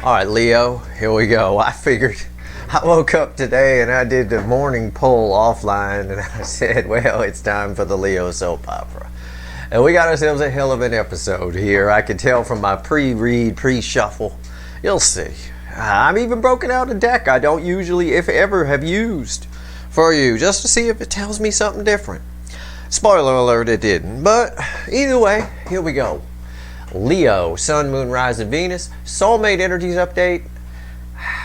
All right, Leo, here we go. I woke up today and I did the morning poll offline and I said, well, it's time for the Leo soap opera. And we got ourselves a hell of an episode here. I can tell from my pre-read, pre-shuffle. You'll see. I've even broken out a deck I don't usually, if ever, have used for you, just to see if it tells me something different. Spoiler alert, it didn't. But either way, here we go. Leo, Sun, Moon, Rise, and Venus. Soulmate Energies update.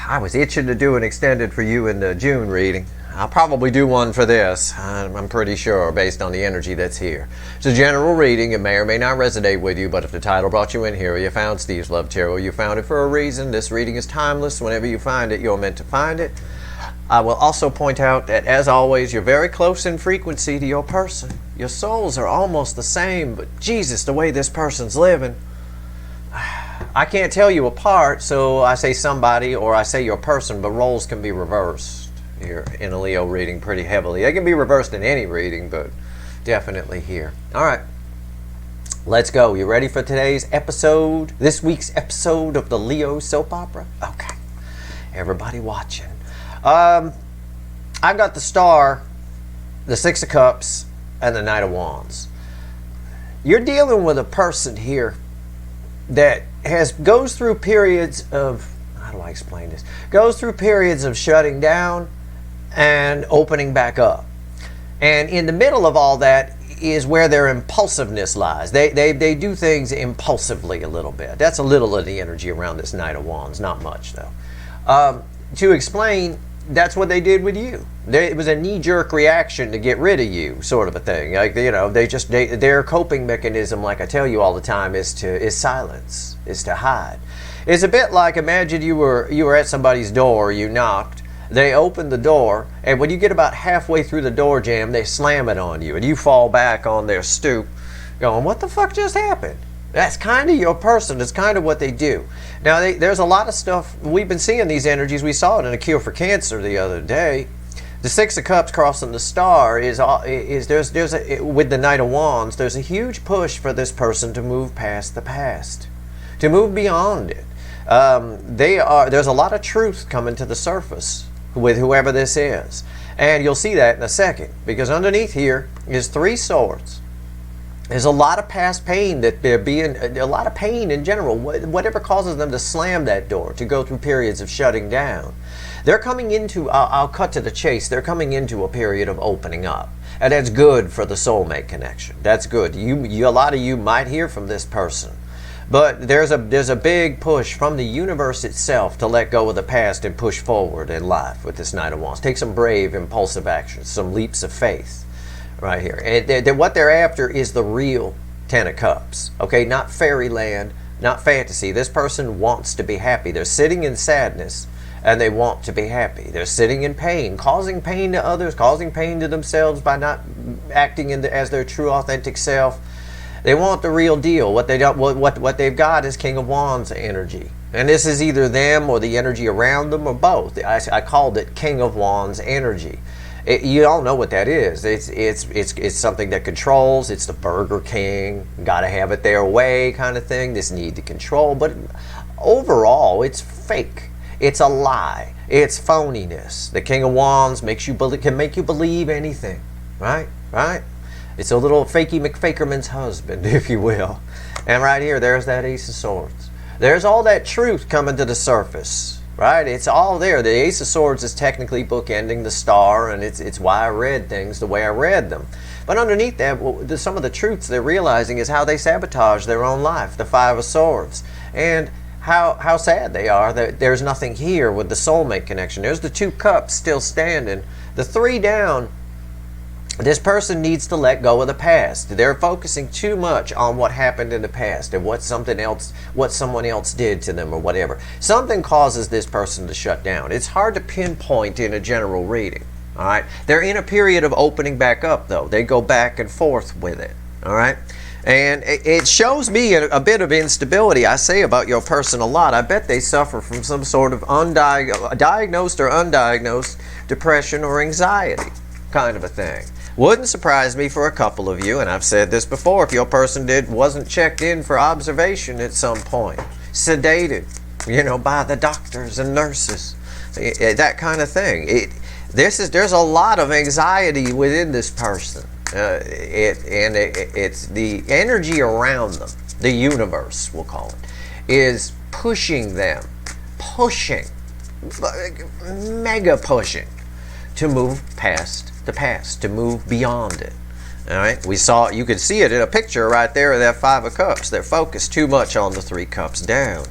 I was itching to do an extended for you in the June reading. I'll probably do one for this, I'm pretty sure, based on the energy that's here. It's a general reading. It may or may not resonate with you, but if the title brought you in here, or you found Steve's Love Tarot, you found it for a reason. This reading is timeless. Whenever you find it, you're meant to find it. I will also point out that, as always, you're very close in frequency to your person. Your souls are almost the same, but Jesus, the way this person's living, I can't tell you apart, so I say somebody or I say your person, but roles can be reversed here in a Leo reading pretty heavily. They can be reversed in any reading, but definitely here. All right, let's go. You ready for today's episode, this week's episode of the Leo soap opera? Okay, everybody watching. I've got the Star, the Six of Cups, and the Knight of Wands. You're dealing with a person here that goes through periods of, how do I explain this? Goes through periods of shutting down and opening back up. And in the middle of all that is where their impulsiveness lies. They do things impulsively a little bit. That's a little of the energy around this Knight of Wands, not much though. To explain, that's what they did with you. It was a knee-jerk reaction to get rid of you, sort of a thing. Like, you know, their coping mechanism, like I tell you all the time, is silence, is to hide. It's a bit like, imagine you were at somebody's door, you knocked, they opened the door, and when you get about halfway through the door jamb, they slam it on you, and you fall back on their stoop, going, what the fuck just happened? That's kind of your person. It's kind of what they do. Now, there's a lot of stuff. We've been seeing these energies. We saw it in A Cure for Cancer the other day. The Six of Cups crossing the Star with the Knight of Wands, there's a huge push for this person to move past the past, to move beyond it. There's a lot of truth coming to the surface with whoever this is. And you'll see that in a second, because underneath here is Three Swords. There's a lot of past pain a lot of pain in general, whatever causes them to slam that door, to go through periods of shutting down. They're coming into, I'll cut to the chase, they're coming into a period of opening up. And that's good for the soulmate connection. That's good. A lot of you might hear from this person. But there's a big push from the universe itself to let go of the past and push forward in life with this Knight of Wands. Take some brave, impulsive actions, some leaps of faith. Right here. And what they're after is the real Ten of Cups. Okay, not fairyland, not fantasy. This person wants to be happy. They're sitting in sadness and they want to be happy. They're sitting in pain, causing pain to others, causing pain to themselves by not acting as their true authentic self. They want the real deal. What they've got is King of Wands energy. And this is either them or the energy around them or both. I called it King of Wands energy. You all know what that is. It's something that controls. It's the Burger King, gotta have it their way kind of thing, this need to control. But overall, it's fake. It's a lie. It's phoniness. The King of Wands can make you believe anything, right? It's a little fakey McFakerman's husband, if you will. And right here, there's that Ace of Swords. There's all that truth coming to the surface. Right? It's all there. The Ace of Swords is technically bookending the Star, and it's why I read things the way I read them. But underneath that, some of the truths they're realizing is how they sabotage their own life, the Five of Swords. And how sad they are that there's nothing here with the soulmate connection. There's the Two Cups still standing. The Three down, this person needs to let go of the past. They're focusing too much on what happened in the past and what someone else did to them or whatever. Something causes this person to shut down. It's hard to pinpoint in a general reading. All right, they're in a period of opening back up though. They go back and forth with it. All right, and it shows me a bit of instability. I say about your person a lot. I bet they suffer from some sort of diagnosed or undiagnosed depression or anxiety kind of a thing. Wouldn't surprise me for a couple of you, and I've said this before, if your person wasn't checked in for observation at some point, sedated, you know, by the doctors and nurses, that kind of thing. There's a lot of anxiety within this person, it's the energy around them. The universe, we'll call it, is pushing them, mega pushing, to move past the past, to move beyond it. All right, you could see it in a picture right there of that Five of Cups. They're focused too much on the Three Cups down.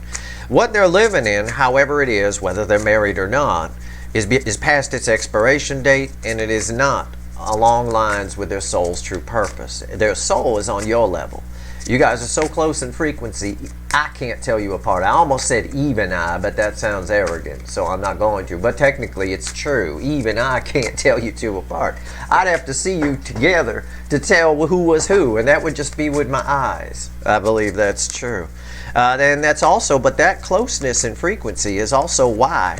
What they're living in, however it is, whether they're married or not, is past its expiration date, and it is not along lines with their soul's true purpose. Their soul is on your level. You guys are so close in frequency, I can't tell you apart. I almost said even I, but that sounds arrogant, so I'm not going to. But technically it's true. Even I can't tell you two apart. I'd have to see you together to tell who was who, and that would just be with my eyes. I believe that's true. And that's also, but that closeness in frequency is also why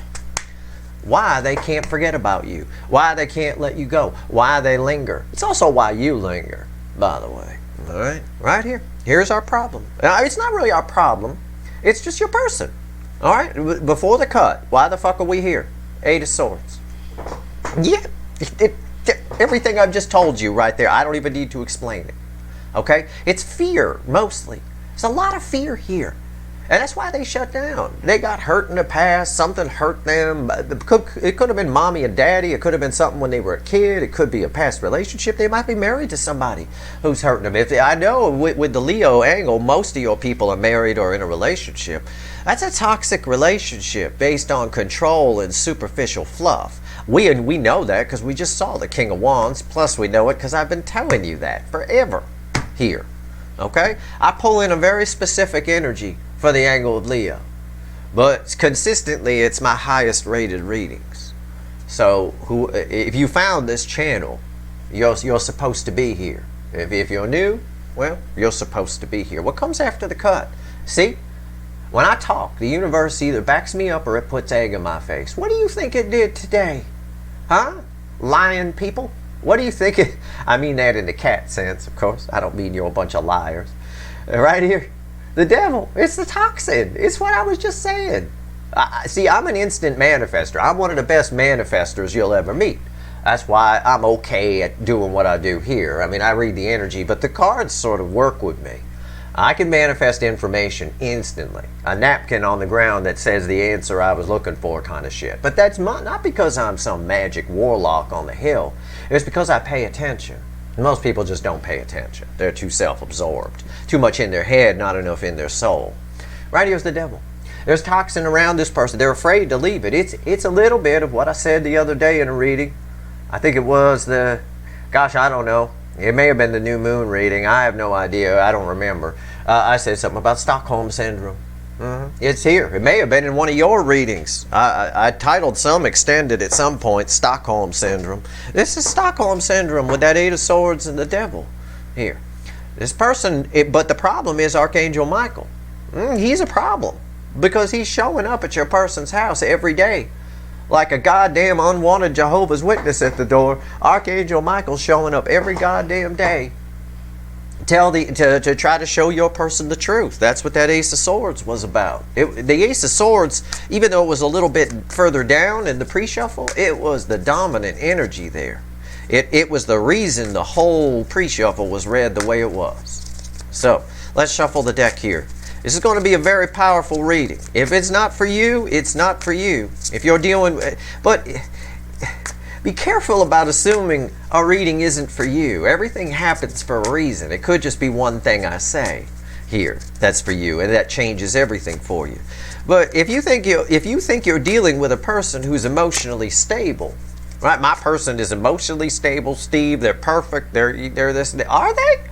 they can't forget about you, why they can't let you go, why they linger. It's also why you linger, by the way. All right, right here. Here's our problem. It's not really our problem. It's just your person. All right, before the cut, why the fuck are we here? Eight of Swords. Yeah, everything I've just told you right there. I don't even need to explain it. Okay, it's fear mostly. There's a lot of fear here. And that's why they shut down. They got hurt in the past. Something hurt them. It could have been mommy and daddy. It could have been something when they were a kid. It could be a past relationship. They might be married to somebody who's hurting them. I know with the Leo angle, most of your people are married or in a relationship. That's a toxic relationship based on control and superficial fluff. We know that because we just saw the King of Wands. Plus we know it because I've been telling you that forever here. Okay? I pull in a very specific energy for the angle of Leo, but consistently it's my highest rated readings. So if you found this channel, you're supposed to be here. If you're new, well, you're supposed to be here. What comes after the cut? See, when I talk, the universe either backs me up or it puts egg in my face. What do you think it did today? Huh? Lying people? What do you think it... I mean that in the cat sense, of course. I don't mean you're a bunch of liars. Right here. The devil. It's the toxin. It's what I was just saying. See, I'm an instant manifester. I'm one of the best manifestors you'll ever meet. That's why I'm okay at doing what I do here. I mean, I read the energy, but the cards sort of work with me. I can manifest information instantly. A napkin on the ground that says the answer I was looking for kind of shit. But that's not because I'm some magic warlock on the hill. It's because I pay attention. Most people just don't pay attention. They're too self-absorbed. Too much in their head, not enough in their soul. Right here's the devil. There's toxin around this person. They're afraid to leave it. It's a little bit of what I said the other day in a reading. I think it was gosh, I don't know. It may have been the new moon reading. I have no idea. I don't remember. I said something about Stockholm Syndrome. It's here. It may have been in one of your readings. I titled some extended at some point, Stockholm Syndrome. This is Stockholm Syndrome with that Eight of Swords and the devil here. This person, but the problem is Archangel Michael. He's a problem because he's showing up at your person's house every day like a goddamn unwanted Jehovah's Witness at the door. Archangel Michael's showing up every goddamn day to try to show your person the truth. That's what that Ace of Swords was about. The Ace of Swords, even though it was a little bit further down in the pre-shuffle, it was the dominant energy there. It was the reason the whole pre-shuffle was read the way it was. So let's shuffle the deck here. This is going to be a very powerful reading. If it's not for you, it's not for you. If you're dealing, but be careful about assuming a reading isn't for you. Everything happens for a reason. It could just be one thing I say here that's for you, and that changes everything for you. But if you think you're dealing with a person who's emotionally stable, right? My person is emotionally stable, Steve. They're perfect. They're this. Are they?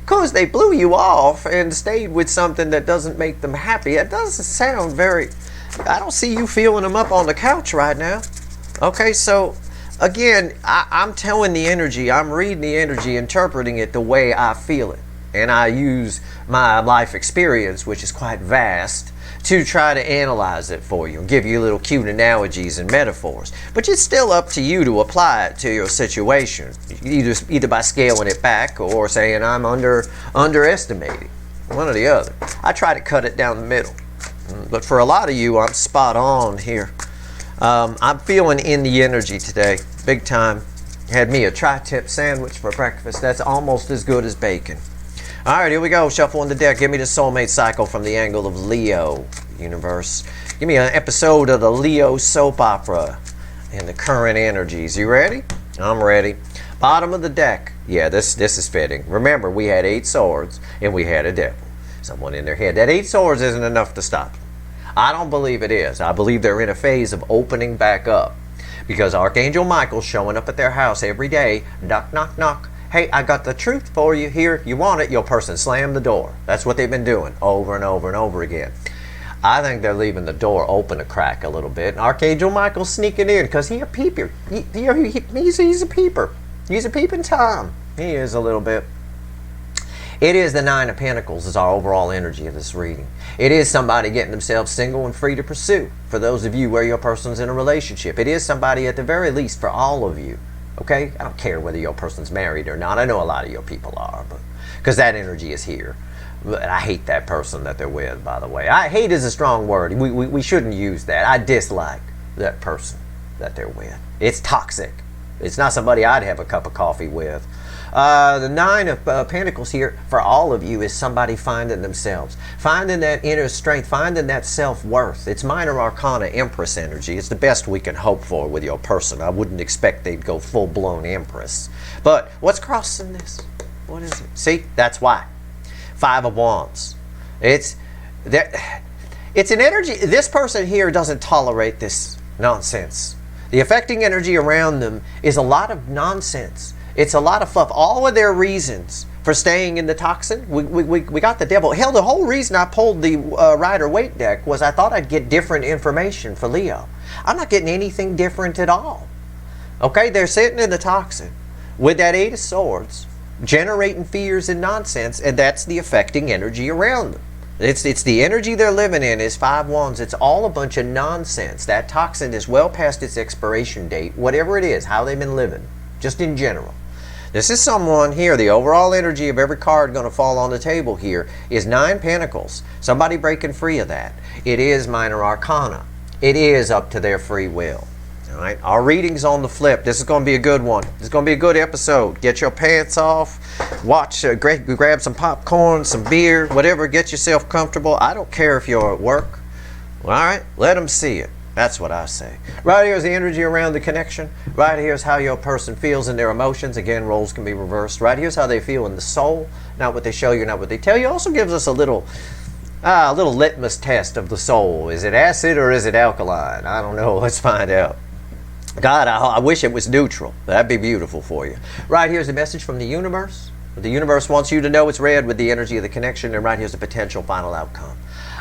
Because they blew you off and stayed with something that doesn't make them happy. It doesn't sound very... I don't see you feeling them up on the couch right now. Okay, so again, I'm telling the energy, I'm reading the energy, interpreting it the way I feel it. And I use my life experience, which is quite vast, to try to analyze it for you and give you little cute analogies and metaphors. But it's still up to you to apply it to your situation, either by scaling it back or saying I'm underestimating. One or the other. I try to cut it down the middle. But for a lot of you, I'm spot on here. I'm feeling in the energy today, big time. Had me a tri-tip sandwich for breakfast. That's almost as good as bacon. All right, here we go. Shuffling the deck. Give me the soulmate cycle from the angle of Leo universe. Give me an episode of the Leo soap opera and the current energies. You ready? I'm ready. Bottom of the deck. Yeah, this is fitting. Remember, we had 8 swords and we had a devil. Someone in their head. That 8 swords isn't enough to stop them. I don't believe it is. I believe they're in a phase of opening back up. Because Archangel Michael's showing up at their house every day. Knock, knock, knock. Hey, I got the truth for you here. You want it? Your person slam the door. That's what they've been doing over and over and over again. I think they're leaving the door open a crack a little bit. And Archangel Michael's sneaking in because he's a peeper. He's a peeper. He's a peeping Tom. He is a little bit. It is the 9 of Pentacles is our overall energy of this reading. It is somebody getting themselves single and free to pursue. For those of you where your person's in a relationship. It is somebody at the very least for all of you. Okay? I don't care whether your person's married or not. I know a lot of your people are, but because that energy is here. But I hate that person that they're with, by the way. Hate is a strong word. We shouldn't use that. I dislike that person that they're with. It's toxic. It's not somebody I'd have a cup of coffee with. The 9 of Pentacles here for all of you is somebody finding themselves, finding that inner strength, finding that self-worth. It's minor arcana Empress energy. It's the best we can hope for with your person. I wouldn't expect they'd go full-blown Empress. But what's crossing this? What is it? See, that's why. 5 of Wands. It's an energy. This person here doesn't tolerate this nonsense. The affecting energy around them is a lot of nonsense. It's a lot of fluff. All of their reasons for staying in the toxin, we got the devil. Hell, the whole reason I pulled the Rider-Waite deck was I thought I'd get different information for Leo. I'm not getting anything different at all. Okay, they're sitting in the toxin with that 8 of Swords, generating fears and nonsense, and that's the affecting energy around them. It's the energy they're living in is 5 Wands. It's all a bunch of nonsense. That toxin is well past its expiration date, whatever it is, how they've been living, just in general. This is someone here, the overall energy of every card going to fall on the table here is 9 Pentacles. Somebody breaking free of that. It is minor arcana. It is up to their free will. All right, our reading's on the flip. This is going to be a good one. This is going to be a good episode. Get your pants off. Watch, grab some popcorn, some beer, whatever. Get yourself comfortable. I don't care if you're at work. All right, let them see it. That's what I say. Right here is the energy around the connection. Right here is how your person feels in their emotions. Again, roles can be reversed. Right here is how they feel in the soul. Not what they show you, not what they tell you. Also gives us a little litmus test of the soul. Is it acid or is it alkaline? I don't know. Let's find out. God, I wish it was neutral. That'd be beautiful for you. Right here's the message from the universe. The universe wants you to know it's red with the energy of the connection, and right here's the potential final outcome.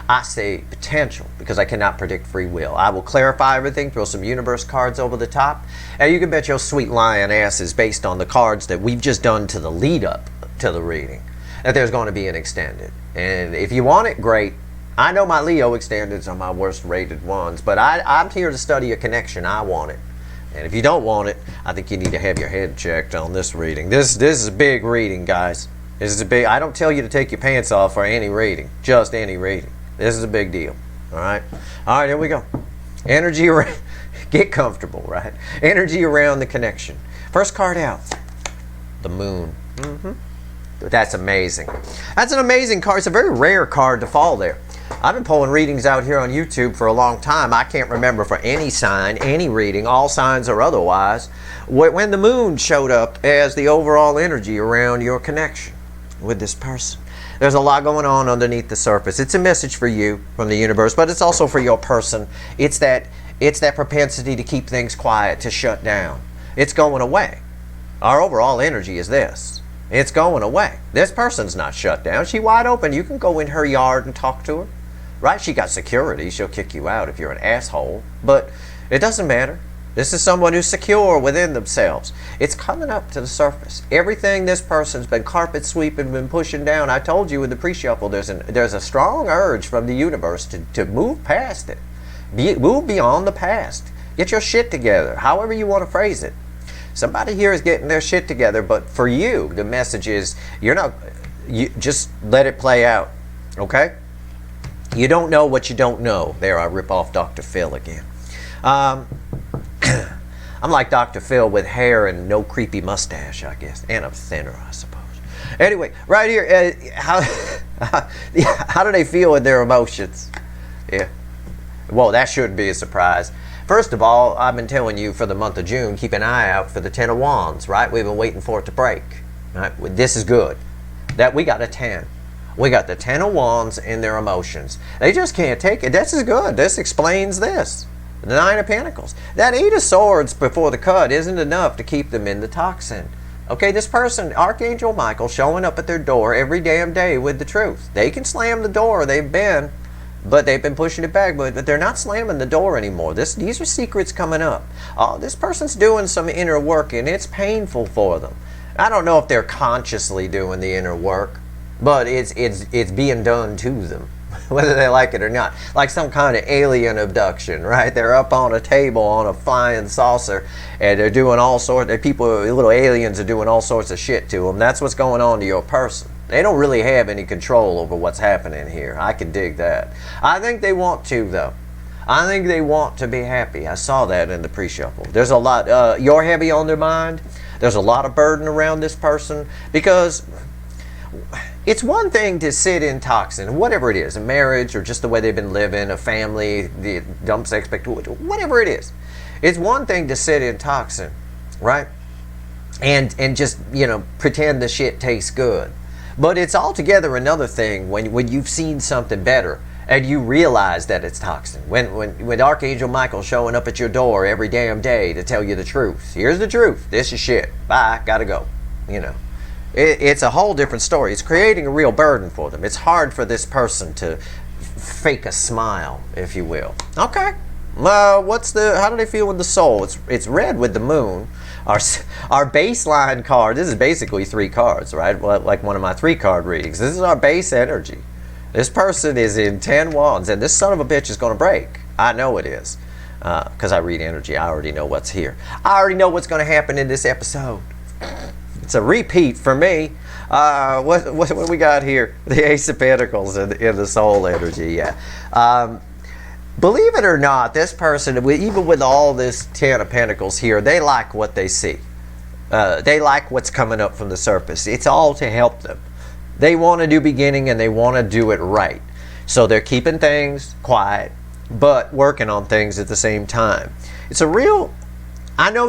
I say potential because I cannot predict free will. I will clarify everything, throw some universe cards over the top, and you can bet your sweet lion ass is based on the cards that we've just done to the lead up to the reading, that there's going to be an extended. And if you want it, great. I know my Leo extendeds are my worst rated ones, but I'm here to study a connection. I want it. And if you don't want it, I think you need to have your head checked on this reading. This is a big reading, guys. This is a big. I don't tell you to take your pants off for any reading, just any reading. This is a big deal. All right, here we go. Energy around. Get comfortable, right? Energy around the connection. First card out, the Moon. That's amazing. That's an amazing card. It's a very rare card to fall there. I've been pulling readings out here on YouTube for a long time. I can't remember for any sign, any reading, all signs or otherwise, when the Moon showed up as the overall energy around your connection with this person. There's a lot going on underneath the surface. It's a message for you from the universe, but it's also for your person. It's that propensity to keep things quiet, to shut down. It's going away. Our overall energy is this. It's going away. This person's not shut down. She's wide open. You can go in her yard and talk to her. Right? She got security. She'll kick you out if you're an asshole. But it doesn't matter. This is someone who's secure within themselves. It's coming up to the surface. Everything this person's been carpet sweeping, been pushing down. I told you in the pre-shuffle, there's a strong urge from the universe to move past it. Move beyond the past. Get your shit together, however you want to phrase it. Somebody here is getting their shit together, but for you, the message is, you just let it play out, okay? You don't know what you don't know. There, I rip off Dr. Phil again. I'm like Dr. Phil with hair and no creepy mustache, I guess. And I'm thinner, I suppose. Anyway, right here, how do they feel with their emotions? Yeah. Well, that shouldn't be a surprise. First of all, I've been telling you for the month of June, keep an eye out for the Ten of Wands, right? We've been waiting for it to break. Right? This is good. That we got a 10. We got the Ten of Wands in their emotions. They just can't take it. This is good. This explains this. The Nine of Pentacles. That Eight of Swords before the cut isn't enough to keep them in the toxin. Okay, this person, Archangel Michael, showing up at their door every damn day with the truth. They can slam the door. They've been pushing it back, but they're not slamming the door anymore. These are secrets coming up. This person's doing some inner work, and it's painful for them. I don't know if they're consciously doing the inner work, but it's being done to them, whether they like it or not. Like some kind of alien abduction, right? They're up on a table on a flying saucer, and they're doing all sorts. Little aliens are doing all sorts of shit to them. That's what's going on to your person. They don't really have any control over what's happening here. I can dig that. I think they want to, though. I think they want to be happy. I saw that in the pre-shuffle. There's a lot. You're heavy on their mind. There's a lot of burden around this person because it's one thing to sit in toxin, whatever it is, a marriage or just the way they've been living, a family, the dumps expectations, whatever it is. It's one thing to sit in toxin, right? And just, pretend the shit tastes good. But it's altogether another thing when you've seen something better and you realize that it's toxin. When Archangel Michael showing up at your door every damn day to tell you the truth. Here's the truth. This is shit. Bye. Gotta go. It's a whole different story. It's creating a real burden for them. It's hard for this person to fake a smile, if you will. Okay. How do they feel with the soul? It's red with the moon. Our baseline card, this is basically 3 cards, right? Like one of my 3-card readings. This is our base energy. This person is in 10 wands, and this son of a bitch is going to break. I know it is. Because I read energy. I already know what's here. I already know what's going to happen in this episode. It's a repeat for me. What we got here? The Ace of Pentacles in the soul energy, yeah. Believe it or not, this person, even with all this 10 of Pentacles here, they like what they see. They like what's coming up from the surface. It's all to help them. They want a new beginning and they want to do it right. So they're keeping things quiet, but working on things at the same time. It's a real... I know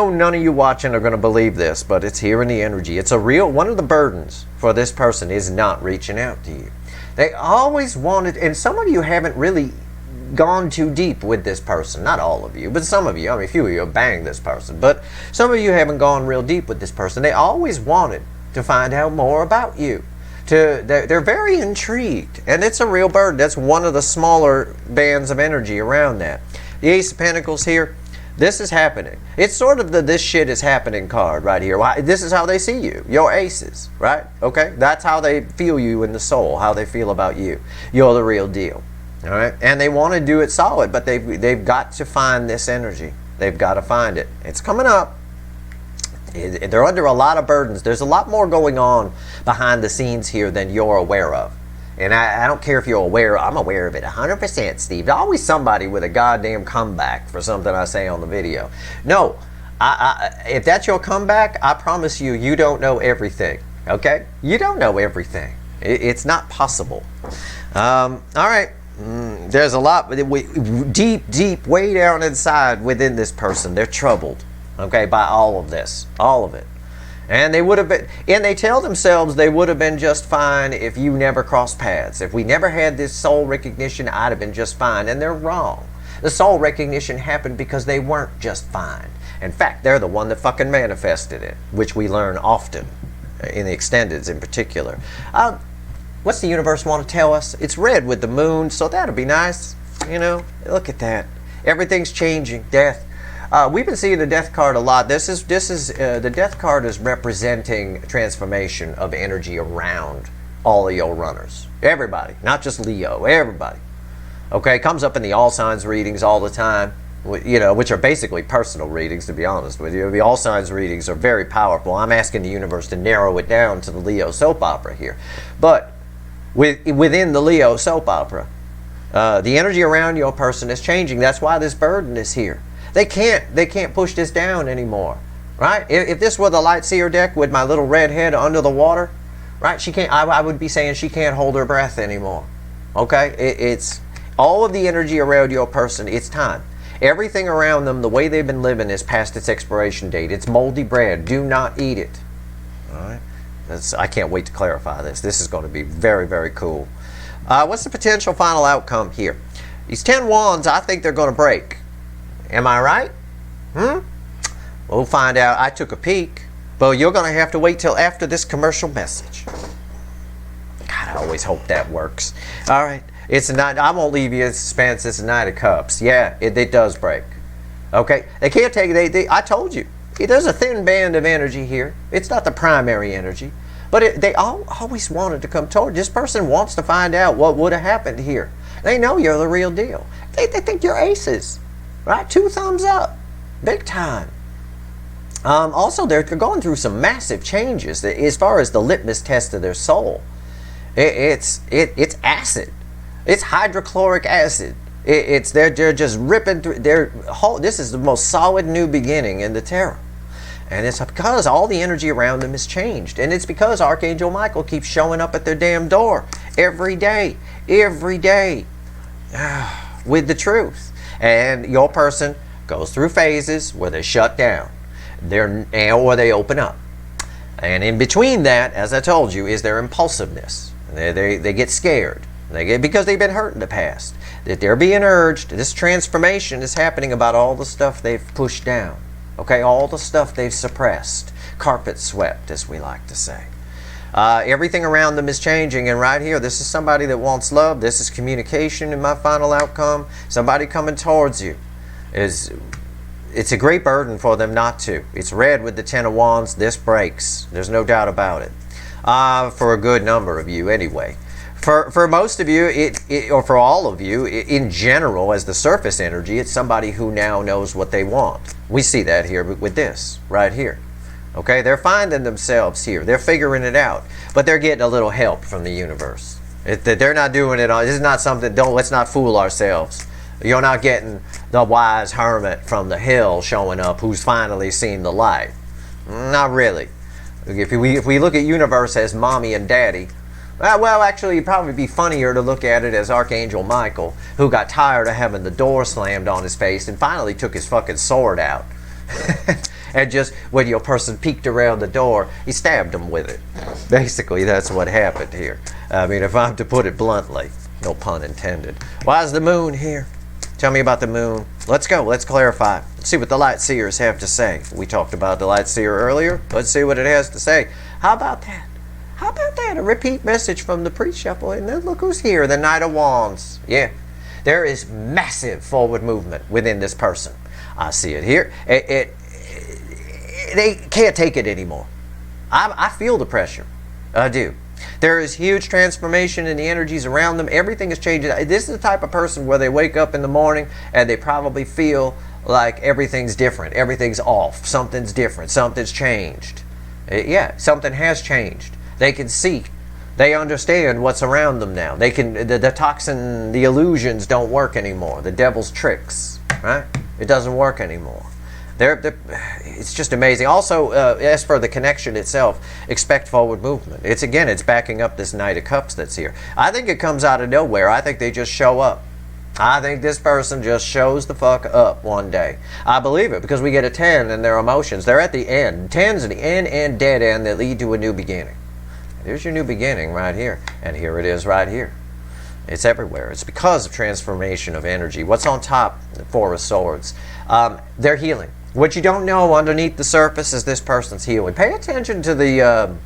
none of you watching are going to believe this, but it's here in the energy. It's a real... One of the burdens for this person is not reaching out to you. They always wanted... And some of you haven't really gone too deep with this person. Not all of you, but some of you. I mean, a few of you have banged this person. But some of you haven't gone real deep with this person. They always wanted to find out more about you. They're very intrigued. And it's a real burden. That's one of the smaller bands of energy around that. The Ace of Pentacles here. This is happening. It's sort of the this shit is happening card right here. This is how they see you. Your aces, right? Okay? That's how they feel you in the soul. How they feel about you. You're the real deal. All right? And they want to do it solid, but they've got to find this energy. They've got to find it. It's coming up. They're under a lot of burdens. There's a lot more going on behind the scenes here than you're aware of. And I don't care if you're aware. I'm aware of it 100%, Steve. Always somebody with a goddamn comeback for something I say on the video. No, if that's your comeback, I promise you, you don't know everything. Okay? You don't know everything. It's not possible. All right. There's a lot deep, way down inside within this person. They're troubled. Okay, by all of this, all of it. And they would have been, and they tell themselves they would have been just fine if you never crossed paths. If we never had this soul recognition, I'd have been just fine. And they're wrong. The soul recognition happened because they weren't just fine. In fact, they're the one that fucking manifested it, which we learn often, in the extendeds in particular. What's the universe want to tell us? It's red with the moon, so that'll be nice. You know, look at that. Everything's changing. Death. We've been seeing the death card a lot. This is the death card is representing transformation of energy around all of your runners. Everybody, not just Leo. Everybody. Okay, comes up in the all signs readings all the time. You know, which are basically personal readings, to be honest with you. The all signs readings are very powerful. I'm asking the universe to narrow it down to the Leo soap opera here, but within the Leo soap opera. The energy around your person is changing. That's why this burden is here. They can't push this down anymore, right? If this were the Light Seer deck with my little red head under the water, right? She can't. I would be saying she can't hold her breath anymore. Okay, it's all of the energy around your person. It's time. Everything around them, the way they've been living, is past its expiration date. It's moldy bread. Do not eat it. All right. I can't wait to clarify this. This is going to be very, very cool. What's the potential final outcome here? These 10 wands, I think they're going to break. Am I right? We'll find out. I took a peek, but you're going to have to wait till after this commercial message. God, I always hope that works. All right. It's a night. I won't leave you in suspense. It's a Knight of Cups. Yeah, it does break. Okay. They can't take it. I told you. There's a thin band of energy here. It's not the primary energy. But they always wanted to come toward. This person wants to find out what would have happened here. They know you're the real deal. They think you're aces. Right? 2 thumbs up. Big time. Also, they're going through some massive changes as far as the litmus test of their soul. It's acid. It's hydrochloric acid. They're just ripping through. This is the most solid new beginning in the tarot. And it's because all the energy around them has changed. And it's because Archangel Michael keeps showing up at their damn door every day with the truth. And your person goes through phases where they shut down or they open up. And in between that, as I told you, is their impulsiveness. They get scared. Because they've been hurt in the past. That they're being urged. This transformation is happening about all the stuff they've pushed down. Okay, all the stuff they've suppressed. Carpet swept, as we like to say. Everything around them is changing, and right here, this is somebody that wants love. This is communication in my final outcome. Somebody coming towards you. It's a great burden for them not to. It's red with the 10 of Wands. This breaks. There's no doubt about it. For a good number of you, anyway. For most of you, or for all of you, in general, as the surface energy, it's somebody who now knows what they want. We see that here with this, right here. Okay, they're finding themselves here. They're figuring it out. But they're getting a little help from the universe. They're not doing it on, this is not something, let's not fool ourselves. You're not getting the wise hermit from the hill showing up who's finally seen the light. Not really. If we look at universe as mommy and daddy, well, actually, it'd probably be funnier to look at it as Archangel Michael, who got tired of having the door slammed on his face and finally took his fucking sword out. And just when your person peeked around the door, he stabbed him with it. Basically, that's what happened here. I mean, if I'm to put it bluntly, no pun intended. Why is the moon here? Tell me about the moon. Let's go. Let's clarify. Let's see what the Light Seers have to say. We talked about the Light Seer earlier. Let's see what it has to say. How about that? How about that? A repeat message from the pre-shuffle. And then look who's here, the Knight of Wands. Yeah. There is massive forward movement within this person. I see it here. They can't take it anymore. I feel the pressure. I do. There is huge transformation in the energies around them. Everything is changing. This is the type of person where they wake up in the morning and they probably feel like everything's different. Everything's off. Something's different. Something's changed. Yeah, something has changed. They can see. They understand what's around them now. They can. The toxin, the illusions don't work anymore. The devil's tricks, right? It doesn't work anymore. It's just amazing. Also, as for the connection itself, expect forward movement. It's backing up this Knight of Cups that's here. I think it comes out of nowhere. I think they just show up. I think this person just shows the fuck up one day. I believe it because we get a 10 in their emotions. They're at the end. 10's at the end and dead end that lead to a new beginning. There's your new beginning right here. And here it is right here. It's everywhere. It's because of transformation of energy. What's on top? The Four of Swords. They're healing. What you don't know underneath the surface is this person's healing. Pay attention to the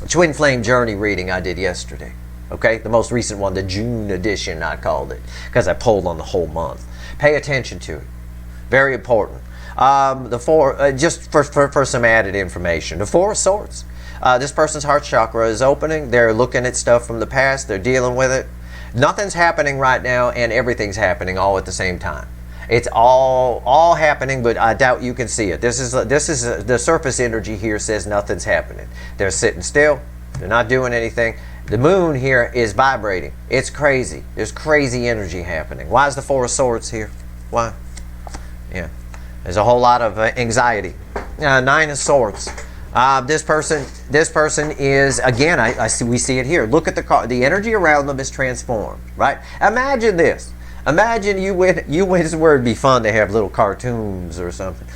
Twin Flame Journey reading I did yesterday. Okay? The most recent one, the June edition, I called it. Because I pulled on the whole month. Pay attention to it. Very important. Just for some added information. The Four of Swords. This person's heart chakra is opening. They're looking at stuff from the past. They're dealing with it. Nothing's happening right now, and everything's happening all at the same time. It's all happening, but I doubt you can see it. This is the surface energy here says nothing's happening. They're sitting still. They're not doing anything. The moon here is vibrating. It's crazy. There's crazy energy happening. Why is the Four of Swords here? Why? Yeah. There's a whole lot of anxiety. Nine of Swords. This person is, again, we see it here. Look at the card. The energy around them is transformed, right? Imagine this. Imagine you went where it'd be fun to have little cartoons or something.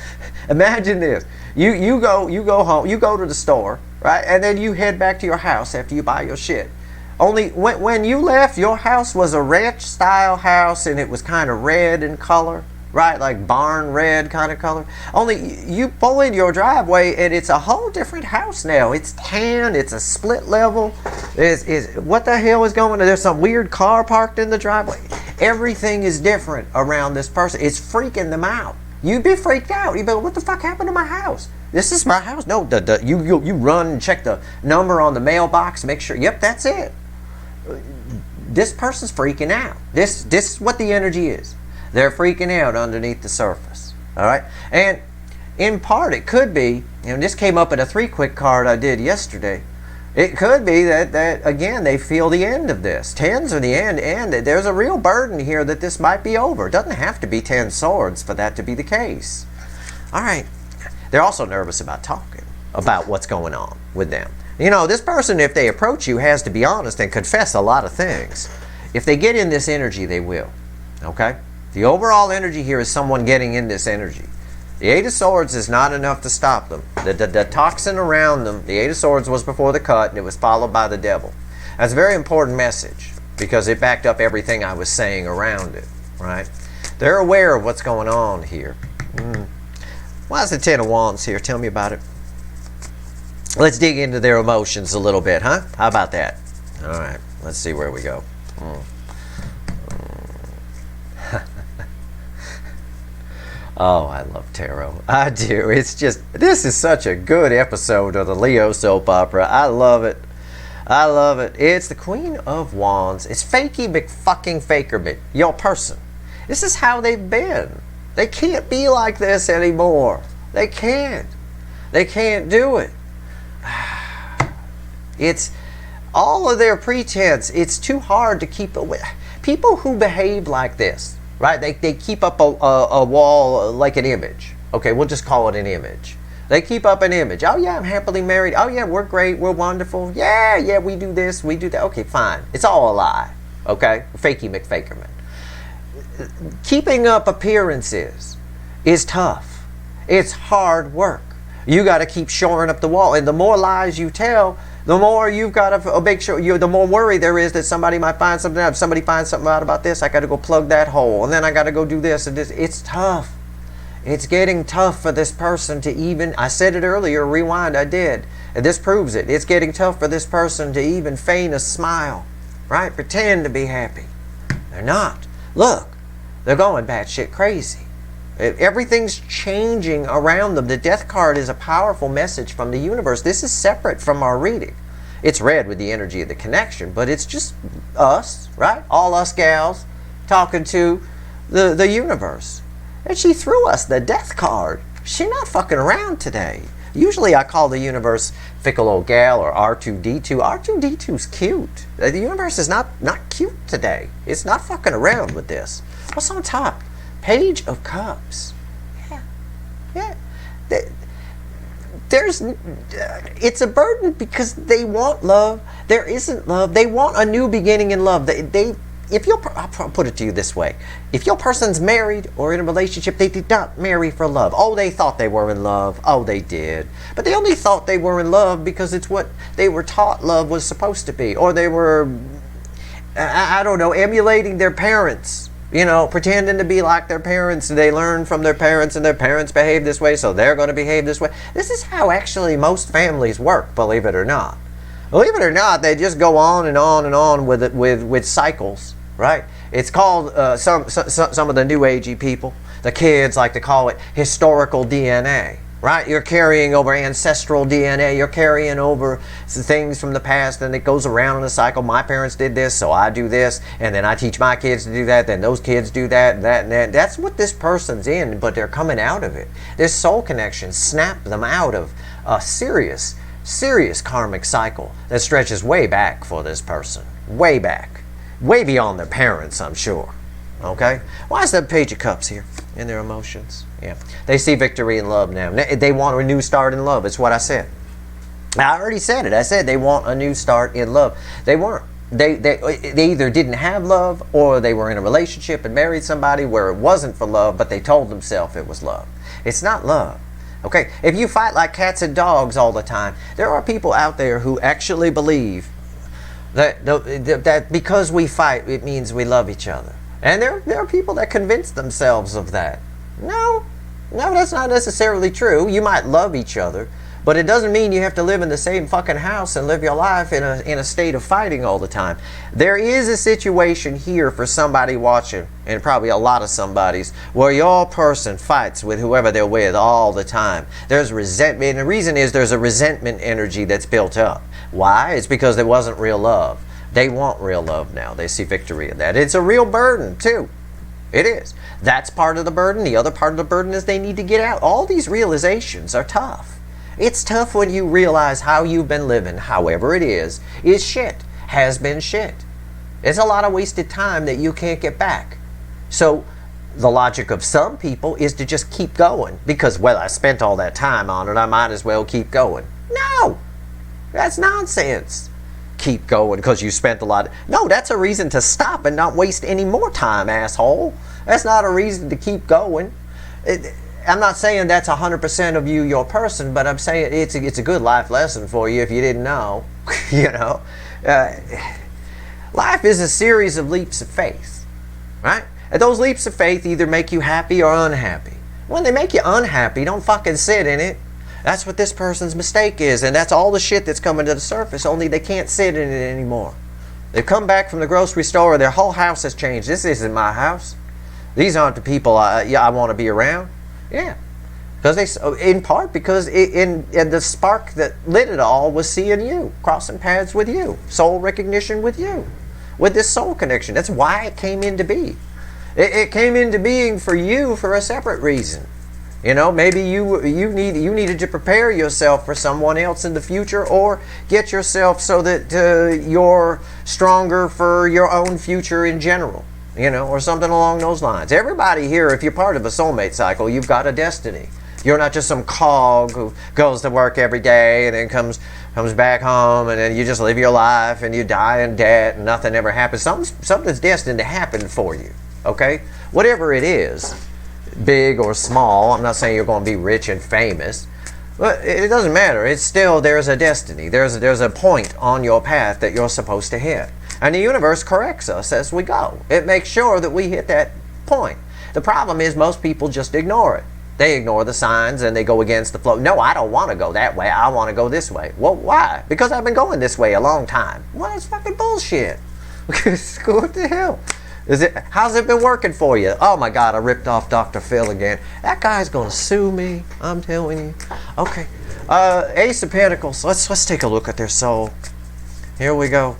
Imagine this. You go home, you go to the store, right? And then you head back to your house after you buy your shit. Only when you left, your house was a ranch style house and it was kind of red in color, right? Like barn red kind of color. Only you pull in your driveway and it's a whole different house now. It's tan, it's a split level. What the hell is going on? There's some weird car parked in the driveway. Everything is different around this person. It's freaking them out. You'd be freaked out. You'd be like, what the fuck happened to my house? This is my house. No, you run and check the number on the mailbox, make sure, yep, that's it. This person's freaking out. This is what the energy is. They're freaking out underneath the surface. All right? And in part, it could be, and this came up in a 3-quick card I did yesterday. It could be that again, they feel the end of this. Tens are the end, and there's a real burden here that this might be over. It doesn't have to be 10 swords for that to be the case. All right. They're also nervous about talking about what's going on with them. You know, this person, if they approach you, has to be honest and confess a lot of things. If they get in this energy, they will. Okay? The overall energy here is someone getting in this energy. The Eight of Swords is not enough to stop them. The toxin around them, the Eight of Swords was before the cut, and it was followed by the Devil. That's a very important message because it backed up everything I was saying around it, right? They're aware of what's going on here. Why is the Ten of Wands here? Tell me about it. Let's dig into their emotions a little bit, huh? How about that? All right, let's see where we go. Oh, I love tarot. I do. It's just, this is such a good episode of the Leo soap opera. I love it. I love it. It's the Queen of Wands. It's fakey McFucking faker, your person. This is how they've been. They can't be like this anymore. They can't. They can't do it. It's all of their pretense. It's too hard to keep away. People who behave like this, right? They keep up a wall like an image. Okay, we'll just call it an image. They keep up an image. Oh yeah, I'm happily married. Oh yeah, we're great. We're wonderful. Yeah, we do this, we do that. Okay, fine. It's all a lie. Okay? Fakey McFakerman. Keeping up appearances is tough. It's hard work. You got to keep shoring up the wall. And the more lies you tell, the more you've got to make sure, the more worry there is that somebody might find something out. If somebody finds something out about this, I got to go plug that hole. And then I got to go do this and this. It's tough. It's getting tough for this person to even, I said it earlier, rewind, I did. And this proves it. It's getting tough for this person to even feign a smile, right? Pretend to be happy. They're not. Look, they're going batshit crazy. Everything's changing around them. The Death card is a powerful message from the universe. This is separate from our reading. It's read with the energy of the connection, but it's just us, right? All us gals talking to the universe. And she threw us the Death card. She's not fucking around today. Usually I call the universe fickle old gal or R2-D2. R2-D2's cute. The universe is not cute today. It's not fucking around with this. What's on top? Page of Cups. Yeah. It's a burden because they want love. There isn't love. They want a new beginning in love. I'll put it to you this way. If your person's married or in a relationship, they did not marry for love. Oh, they thought they were in love. Oh, they did. But they only thought they were in love because it's what they were taught love was supposed to be. Or they were, I don't know, emulating their parents. You know, pretending to be like their parents. They learn from their parents and their parents behave this way, so they're going to behave this way. This is how actually most families work, believe it or not. Believe it or not, they just go on and on and on with it, with cycles, right? It's called, some of the new agey people, the kids like to call it historical DNA, right? You're carrying over ancestral DNA. You're carrying over things from the past, and it goes around in a cycle. My parents did this, so I do this, and then I teach my kids to do that, then those kids do that, and that, and that. That's what this person's in, but they're coming out of it. This soul connection snapped them out of a serious serious karmic cycle that stretches way back for this person. Way back. Way beyond their parents, I'm sure. Okay? Why is that Page of Cups here in their emotions? Yeah. They see victory in love now. They want a new start in love. It's what I said. I already said it. I said they want a new start in love. They weren't. They either didn't have love, or they were in a relationship and married somebody where it wasn't for love, but they told themselves it was love. It's not love. Okay? If you fight like cats and dogs all the time, there are people out there who actually believe that because we fight, it means we love each other. And there are people that convince themselves of that. No, that's not necessarily true. You might love each other, but it doesn't mean you have to live in the same fucking house and live your life in a state of fighting all the time. There is a situation here for somebody watching, and probably a lot of somebodies, where your person fights with whoever they're with all the time. There's resentment, and the reason is there's a resentment energy that's built up. Why? It's because there wasn't real love. They want real love now. They see victory in that. It's a real burden, too. It is. That's part of the burden. The other part of the burden is they need to get out. All these realizations are tough. It's tough when you realize how you've been living, however it is shit, has been shit. It's a lot of wasted time that you can't get back. So the logic of some people is to just keep going because, well, I spent all that time on it, I might as well keep going. No! That's nonsense. Keep going because you spent a lot. No, that's a reason to stop and not waste any more time, asshole. That's not a reason to keep going. I'm not saying that's 100% of you, your person, but I'm saying it's a good life lesson for you if you didn't know. You know, life is a series of leaps of faith, right? And those leaps of faith either make you happy or unhappy. When they make you unhappy, don't fucking sit in it. That's what this person's mistake is, and that's all the shit that's coming to the surface, only they can't sit in it anymore. They've come back from the grocery store, their whole house has changed. This isn't my house. These aren't the people I want to be around. Yeah. Because in part because in the spark that lit it all was seeing you, crossing paths with you, soul recognition with you, with this soul connection. That's why it came into being. It came into being for you for a separate reason. You know, maybe you needed to prepare yourself for someone else in the future, or get yourself so that you're stronger for your own future in general, you know, or something along those lines. Everybody here, if you're part of a soulmate cycle, you've got a destiny. You're not just some cog who goes to work every day and then comes back home and then you just live your life and you die in debt and nothing ever happens. Something's destined to happen for you, okay? Whatever it is, big or small. I'm not saying you're going to be rich and famous, but it doesn't matter. It's still, there's a destiny. There's a point on your path that you're supposed to hit. And the universe corrects us as we go. It makes sure that we hit that point. The problem is most people just ignore it. They ignore the signs and they go against the flow. No, I don't want to go that way. I want to go this way. Well, why? Because I've been going this way a long time. Well, that's fucking bullshit. What the hell? How's it been working for you? Oh my God, I ripped off Dr. Phil again. That guy's gonna sue me, I'm telling you. Okay, Ace of Pentacles. Let's take a look at their soul. Here we go.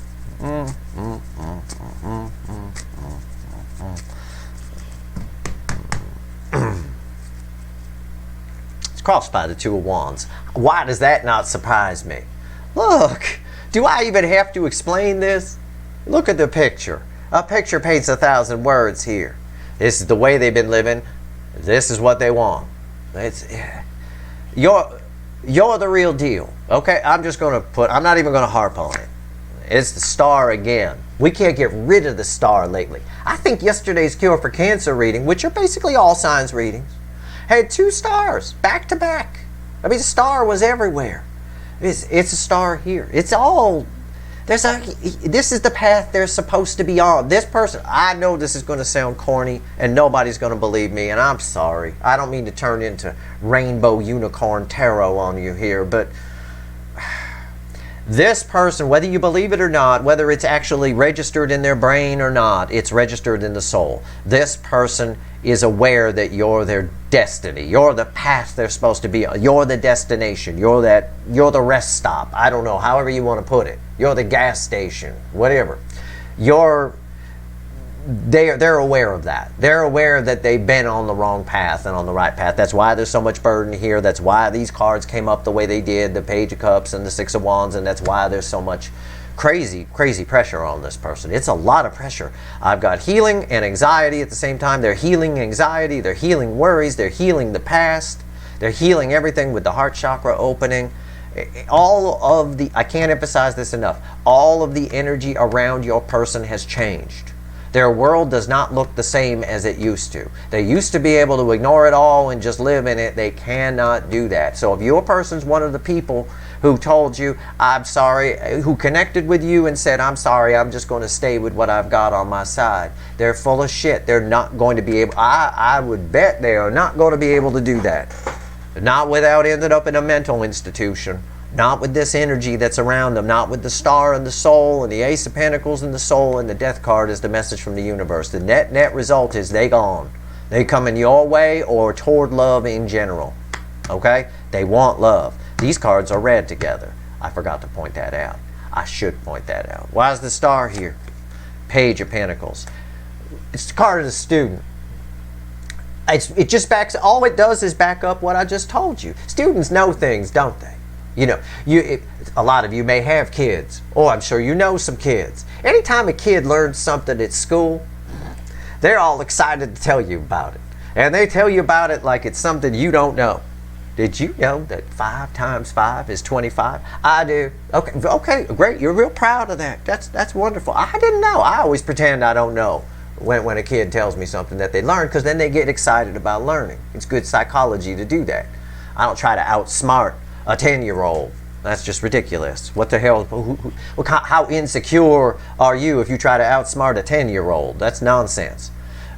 It's crossed by the Two of Wands. Why does that not surprise me? Look, do I even have to explain this? Look at the picture. A picture paints 1,000 words here. This is the way they've been living. This is what they want. You're the real deal. Okay, I'm not even going to harp on it. It's the star again. We can't get rid of the star lately. I think yesterday's Cure for Cancer reading, which are basically all signs readings, had 2 stars back to back. I mean, the star was everywhere. It's a star here. It's all... This is the path they're supposed to be on. This person, I know this is going to sound corny and nobody's going to believe me, and I'm sorry. I don't mean to turn into rainbow unicorn tarot on you here, but this person, whether you believe it or not, whether it's actually registered in their brain or not, it's registered in the soul. This person is aware that you're their destiny. You're the path they're supposed to be on. You're the destination. You're the rest stop. I don't know, however you want to put it. You're the gas station, whatever. they're aware of that. They're aware that they've been on the wrong path and on the right path. That's why there's so much burden here. That's why these cards came up the way they did, the Page of Cups and the Six of Wands, and that's why there's so much crazy pressure on this person. It's a lot of pressure. I've got healing and anxiety at the same time. They're healing anxiety, they're healing worries, they're healing the past, they're healing everything with the heart chakra opening. All of the, I can't emphasize this enough, all of the energy around your person has changed. Their world does not look the same as it used to. They used to be able to ignore it all and just live in it. They cannot do that. So if your person's one of the people who told you, I'm sorry, who connected with you and said, I'm sorry, I'm just going to stay with what I've got on my side, they're full of shit. They're not going to be able, I would bet they are not going to be able to do that. Not without ending up in a mental institution. Not with this energy that's around them, not with the Star and the Soul and the Ace of Pentacles and the Soul, and the Death card is the message from the universe. The net result is they gone. They coming your way or toward love in general. Okay? They want love. These cards are read together. I forgot to point that out. I should point that out. Why is the Star here? Page of Pentacles. It's the card of the student. It just backs, all it does is back up what I just told you. Students know things, don't they? You know, a lot of you may have kids. Oh, I'm sure you know some kids. Anytime a kid learns something at school, they're all excited to tell you about it. And they tell you about it like it's something you don't know. Did you know that 5 times 5 is 25? I do. Okay, great. You're real proud of that. That's wonderful. I didn't know. I always pretend I don't know when a kid tells me something that they learned, because then they get excited about learning. It's good psychology to do that. I don't try to outsmart a 10-year-old. That's just ridiculous. What the hell? How insecure are you if you try to outsmart a 10-year-old? That's nonsense.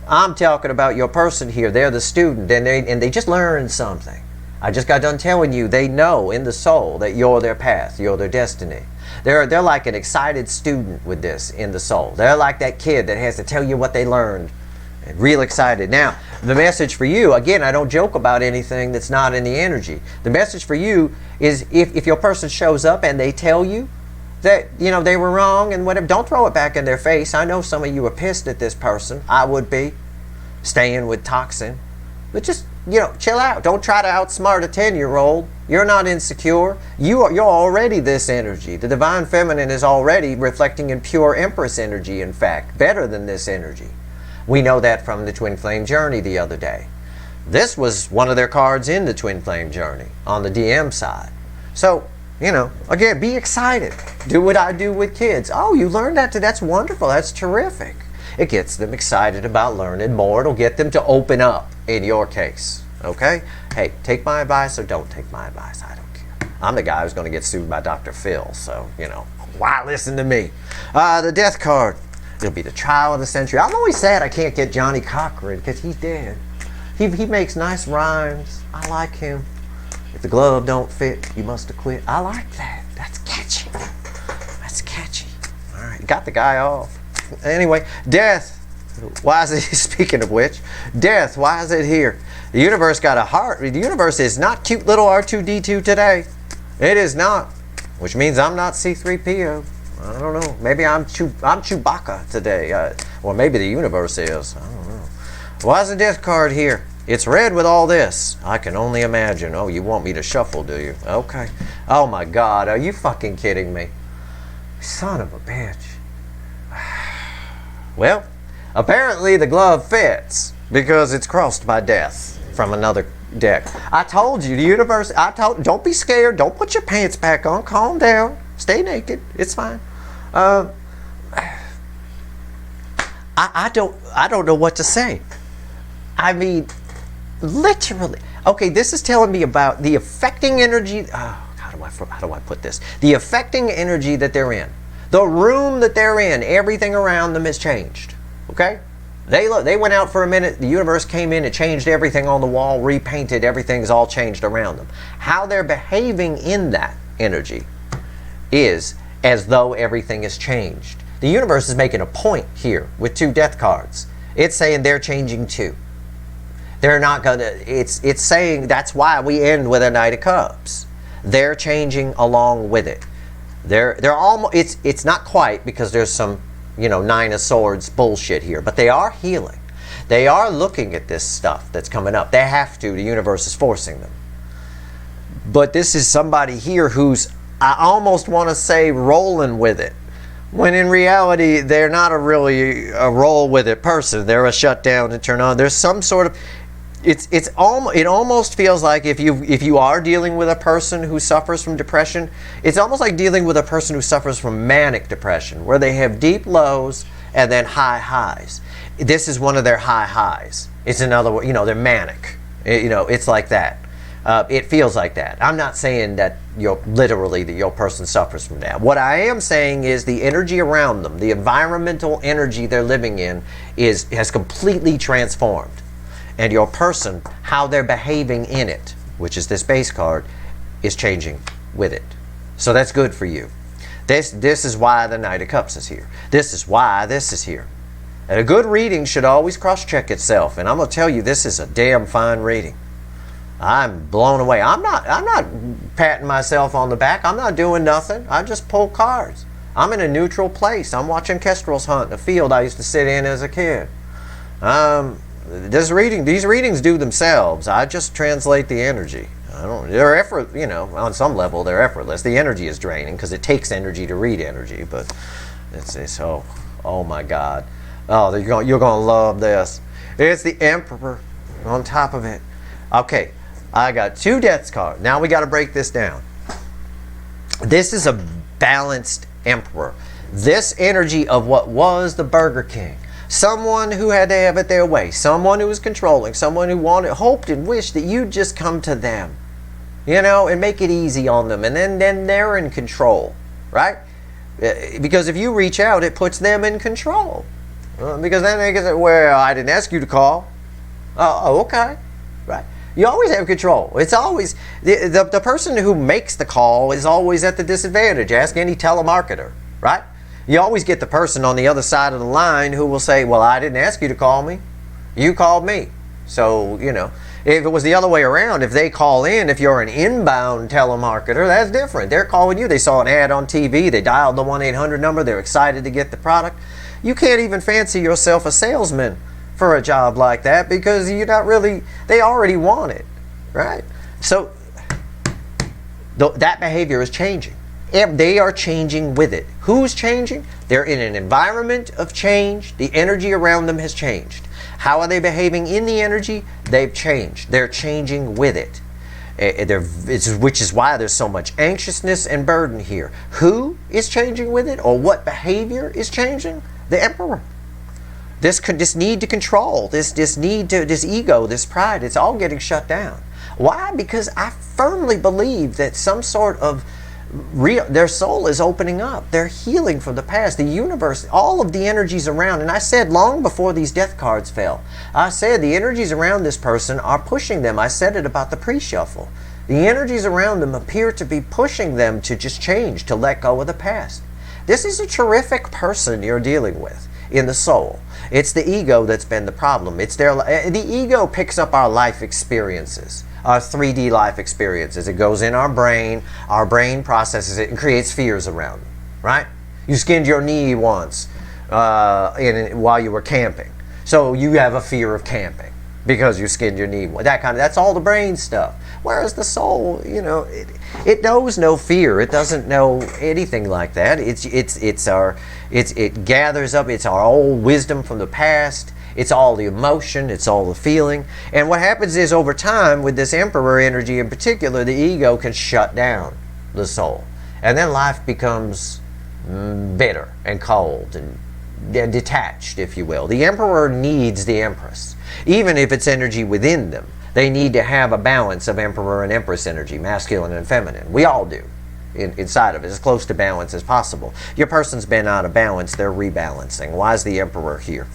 I'm talking about your person here. They're the student, and they just learned something. I just got done telling you they know in the soul that you're their path, you're their destiny. They're like an excited student with this in the soul. They're like that kid that has to tell you what they learned. Real excited. Now, the message for you, again, I don't joke about anything that's not in the energy. The message for you is if your person shows up and they tell you that, you know, they were wrong and whatever, don't throw it back in their face. I know some of you are pissed at this person. I would be. Staying with toxin. But just, you know, chill out. Don't try to outsmart a 10-year-old. You're not insecure. You're already this energy. The Divine Feminine is already reflecting in pure Empress energy, in fact. Better than this energy. We know that from the Twin Flame Journey the other day. This was one of their cards in the Twin Flame Journey on the DM side. So, you know, again, be excited. Do what I do with kids. Oh, you learned that? That's wonderful. That's terrific. It gets them excited about learning more. It'll get them to open up in your case. Okay? Hey, take my advice or don't take my advice. I don't care. I'm the guy who's going to get sued by Dr. Phil. So, you know, why listen to me? The Death card. It'll be the trial of the century. I'm always sad I can't get Johnny Cochran because he's dead. He makes nice rhymes. I like him. If the glove don't fit, you must have quit. I like that. That's catchy. That's catchy. All right, got the guy off. Anyway, death. Why is it, speaking of which, death, why is it here? The universe got a heart. The universe is not cute little R2-D2 today. It is not. Which means I'm not C-3PO. I don't know. Maybe I'm Chewbacca today. Or maybe the universe is. I don't know. Why is the death card here? It's red with all this. I can only imagine. Oh, you want me to shuffle, do you? Okay. Oh my God. Are you fucking kidding me? Son of a bitch. Well, apparently the glove fits because it's crossed by death from another deck. I told you, the universe, don't be scared. Don't put your pants back on. Calm down. Stay naked. It's fine. I don't know what to say. I mean, literally. Okay, this is telling me about the affecting energy. Oh, how do I put this? The affecting energy that they're in. The room that they're in, everything around them has changed. Okay? They went out for a minute. The universe came in and changed everything on the wall, repainted. Everything's all changed around them. How they're behaving in that energy is as though everything has changed. The universe is making a point here with 2 death cards. It's saying they're changing too. They're not gonna, it's saying that's why we end with a Knight of Cups. They're changing along with it. They're almost, it's not quite, because there's some Nine of Swords bullshit here. But they are healing. They are looking at this stuff that's coming up. They have to. The universe is forcing them. But this is somebody here who's, I almost want to say, rolling with it. When in reality, they're not really a roll with it person. They're a shut down and turn on. There's some sort of, it almost feels like if you are dealing with a person who suffers from depression, it's almost like dealing with a person who suffers from manic depression, where they have deep lows and then high highs. This is one of their high highs. It's another, they're manic. It's like that. It feels like that. I'm not saying that your person suffers from that. What I am saying is the energy around them, the environmental energy they're living in, has completely transformed. And your person, how they're behaving in it, which is this base card, is changing with it. So that's good for you. This is why the Knight of Cups is here. This is why this is here. And a good reading should always cross-check itself. And I'm going to tell you, this is a damn fine reading. I'm blown away. I'm not patting myself on the back. I'm not doing nothing. I just pull cards. I'm in a neutral place. I'm watching kestrels hunt in a field I used to sit in as a kid. These readings do themselves. I just translate the energy. They're effort, on some level they're effortless. The energy is draining because it takes energy to read energy, but it's oh my God. Oh, you're going to love this. It's the Emperor on top of it. Okay, I got 2 Death cards. Now we got to break this down. This is a balanced Emperor. This energy of what was the Burger King. Someone who had to have it their way. Someone who was controlling. Someone who hoped and wished that you'd just come to them. And make it easy on them. And then they're in control. Right? Because if you reach out, it puts them in control. Because then they can say, well, I didn't ask you to call. Oh, okay. Right. You always have control. It's always, the person who makes the call is always at the disadvantage. Ask any telemarketer, right? You always get the person on the other side of the line who will say, well, I didn't ask you to call me. You called me. So, if it was the other way around, if they call in, if you're an inbound telemarketer, that's different. They're calling you. They saw an ad on TV. They dialed the 1-800 number. They're excited to get the product. You can't even fancy yourself a salesman for a job like that because you're not really, they already want it, right? So that behavior is changing. They are changing with it. Who's changing? They're in an environment of change. The energy around them has changed. How are they behaving in the energy? They've changed. They're changing with it. Which is why there's so much anxiousness and burden here. Who is changing with it, or what behavior is changing? The Emperor. This need to control, this ego, this pride, it's all getting shut down. Why? Because I firmly believe that some sort of their soul is opening up. They're healing from the past. The universe, all of the energies around, and I said long before these death cards fell, I said the energies around this person are pushing them. I said it about the pre-shuffle. The energies around them appear to be pushing them to just change, to let go of the past. This is a terrific person you're dealing with in the soul. It's the ego that's been the problem. The ego picks up our life experiences, our 3D life experiences. It goes in our brain processes it and creates fears around it, right? You skinned your knee once while you were camping. So you have a fear of camping because you skinned your knee. That's all the brain stuff. Whereas the soul, it knows no fear. It doesn't know anything like that. It gathers up. It's our old wisdom from the past. It's all the emotion. It's all the feeling. And what happens is over time with this Emperor energy in particular, the ego can shut down the soul, and then life becomes bitter and cold and detached, if you will. The Emperor needs the Empress, even if it's energy within them. They need to have a balance of Emperor and Empress energy, masculine and feminine. We all do, inside of it, as close to balance as possible. Your person's been out of balance, they're rebalancing. Why is the Emperor here?